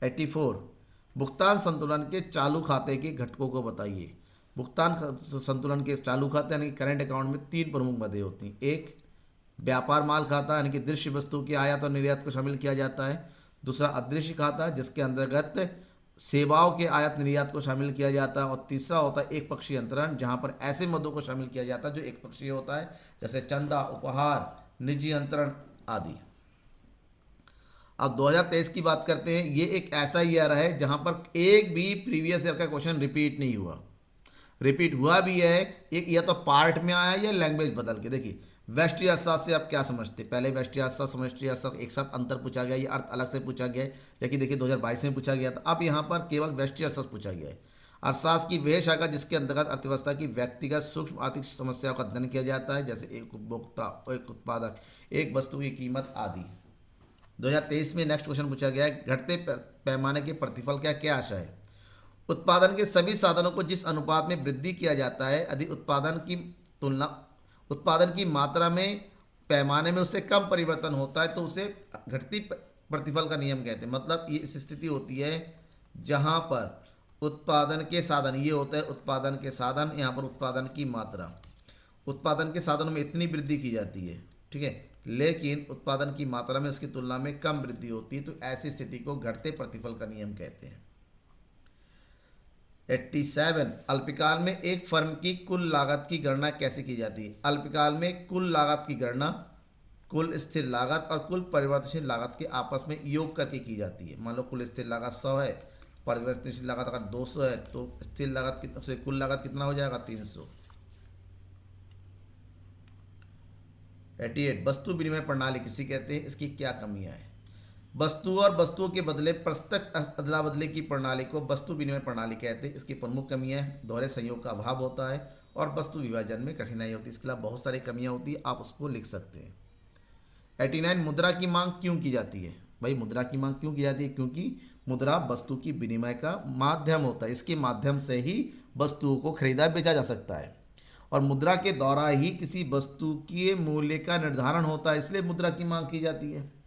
84 भुगतान संतुलन के चालू खाते के घटकों को बताइए। भुगतान संतुलन के चालू खाते यानी कि करेंट अकाउंट में 3 प्रमुख मदें होती हैं। एक व्यापार माल खाता यानी कि दृश्य वस्तु के आयात और निर्यात को शामिल किया जाता है। दूसरा अदृश्य खाता जिसके अंतर्गत सेवाओं के आयात निर्यात को शामिल किया जाता है। और तीसरा होता है एक पक्षीय अंतरण, जहां पर ऐसे मदों को शामिल किया जाता है जो एक पक्षीय होता है, जैसे चंदा, उपहार, निजी अंतरण आदि। अब 2023 की बात करते हैं। ये एक ऐसा ईयर है जहां पर एक भी प्रीवियस ईयर का क्वेश्चन रिपीट नहीं हुआ। रिपीट हुआ भी है, एक या तो पार्ट में आया या लैंग्वेज बदल के। देखिए व्यष्टि अर्थशास्त्र से आप क्या समझते हैं, पहले व्यष्टि अर्थशास्त्र समष्टि अर्थशास्त्र एक साथ अंतर पूछा गया, ये अर्थ अलग से पूछा गया है, लेकिन देखिए 2022 में पूछा गया था। अब यहाँ पर केवल व्यष्टि अर्थशास्त्र पूछा गया है। अर्थशास्त्र की वह शाखा जिसके अंतर्गत अर्थव्यवस्था की व्यक्तिगत सूक्ष्म आर्थिक समस्याओं का अध्ययन किया जाता है, जैसे एक उपभोक्ता, एक उत्पादक, एक वस्तु की कीमत आदि। 2023 में नेक्स्ट क्वेश्चन पूछा गया है, घटते पैमाने के प्रतिफल का क्या आशा है? उत्पादन के सभी साधनों को जिस अनुपात में वृद्धि किया जाता है, यदि उत्पादन की मात्रा में पैमाने में उससे कम परिवर्तन होता है तो उसे घटती प्रतिफल का नियम कहते हैं। मतलब ये इस स्थिति होती है जहां पर उत्पादन के साधन, ये होता है उत्पादन के साधन, यहाँ पर उत्पादन की मात्रा, उत्पादन के साधनों में इतनी वृद्धि की जाती है, ठीक है, लेकिन उत्पादन की मात्रा में उसकी तुलना में कम वृद्धि होती है, तो ऐसी स्थिति को घटते प्रतिफल का नियम कहते हैं। 87, अल्पकाल में एक फर्म की कुल लागत की गणना कैसे की जाती है? अल्पकाल में कुल लागत की गणना कुल स्थिर लागत और कुल परिवर्तनशील लागत के आपस में योग करके की जाती है। मान लो कुल स्थिर लागत 100 है, परिवर्तनशील लागत अगर 200 है, तो स्थिर लागत से कुल लागत कितना हो जाएगा? 300। 88, वस्तु विनिमय प्रणाली किसी कहते हैं, इसकी क्या कमियां हैं? वस्तु और वस्तुओं के बदले प्रत्यक्ष अदला बदली की प्रणाली को वस्तु विनिमय प्रणाली कहते हैं। इसकी प्रमुख कमियां हैं, दोहरे संयोग का अभाव होता है और वस्तु विभाजन में कठिनाई होती है। इसके अलावा बहुत सारी कमियां होती है, आप उसको लिख सकते हैं। 89, मुद्रा की मांग क्यों की जाती है? भाई मुद्रा की मांग क्यों की जाती है? क्योंकि मुद्रा वस्तु की विनिमय का माध्यम होता है, इसके माध्यम से ही वस्तुओं को खरीदा बेचा जा सकता है और मुद्रा के द्वारा ही किसी वस्तु के मूल्य का निर्धारण होता है, इसलिए मुद्रा की मांग की जाती है।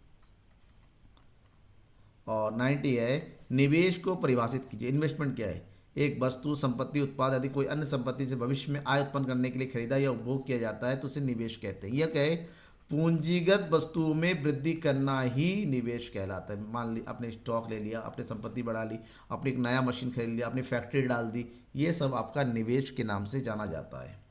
और 90 है, निवेश को परिभाषित कीजिए। इन्वेस्टमेंट क्या है? एक वस्तु, संपत्ति, उत्पाद आदि कोई अन्य संपत्ति से भविष्य में आय उत्पन्न करने के लिए खरीदा या उपभोग किया जाता है तो उसे निवेश कहते हैं। यह क्या है? पूंजीगत वस्तुओं में वृद्धि करना ही निवेश कहलाता है। मान ली आपने स्टॉक ले लिया, अपनी संपत्ति बढ़ा ली, अपनी एक नया मशीन खरीद लिया, अपनी फैक्ट्री डाल दी, ये सब आपका निवेश के नाम से जाना जाता है।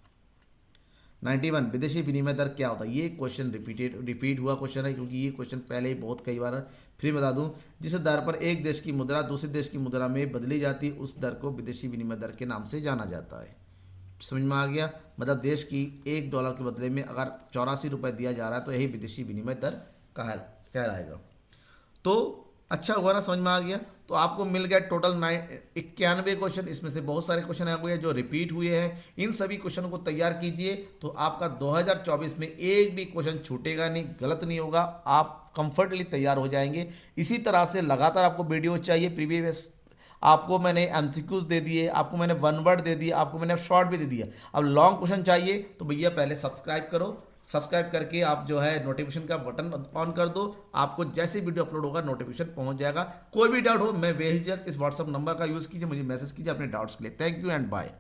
91, विदेशी विनिमय दर क्या होता है? ये क्वेश्चन रिपीट हुआ क्वेश्चन है, क्योंकि ये क्वेश्चन पहले ही बहुत कई बार, फिर बता दूं, जिस दर पर एक देश की मुद्रा दूसरे देश की मुद्रा में बदली जाती है उस दर को विदेशी विनिमय दर के नाम से जाना जाता है। समझ में आ गया? मतलब देश की $1 के बदले में अगर 84 रुपये दिया जा रहा है तो यही विदेशी विनिमय दर कहलाएगा। तो अच्छा हुआ ना, समझ में आ गया? तो आपको मिल गया टोटल 91 क्वेश्चन, इसमें से बहुत सारे क्वेश्चन आ गए जो रिपीट हुए हैं। इन सभी क्वेश्चनों को तैयार कीजिए तो आपका 2024 में एक भी क्वेश्चन छूटेगा नहीं, गलत नहीं होगा, आप कंफर्टेबली तैयार हो जाएंगे। इसी तरह से लगातार आपको वीडियो चाहिए। प्रीवियस आपको मैंने एमसीक्यूज दे दिए, आपको मैंने वन वर्ड दे दिया, आपको मैंने शॉर्ट भी दे दिया। अब लॉन्ग क्वेश्चन चाहिए तो भैया पहले सब्सक्राइब करो, सब्सक्राइब करके आप जो है नोटिफिकेशन का बटन ऑन कर दो, आपको जैसे वीडियो अपलोड होगा नोटिफिकेशन पहुंच जाएगा। कोई भी डाउट हो मैं बेझिझक इस व्हाट्सअप नंबर का यूज़ कीजिए, मुझे मैसेज कीजिए अपने डाउट्स के लिए। Thank you and bye.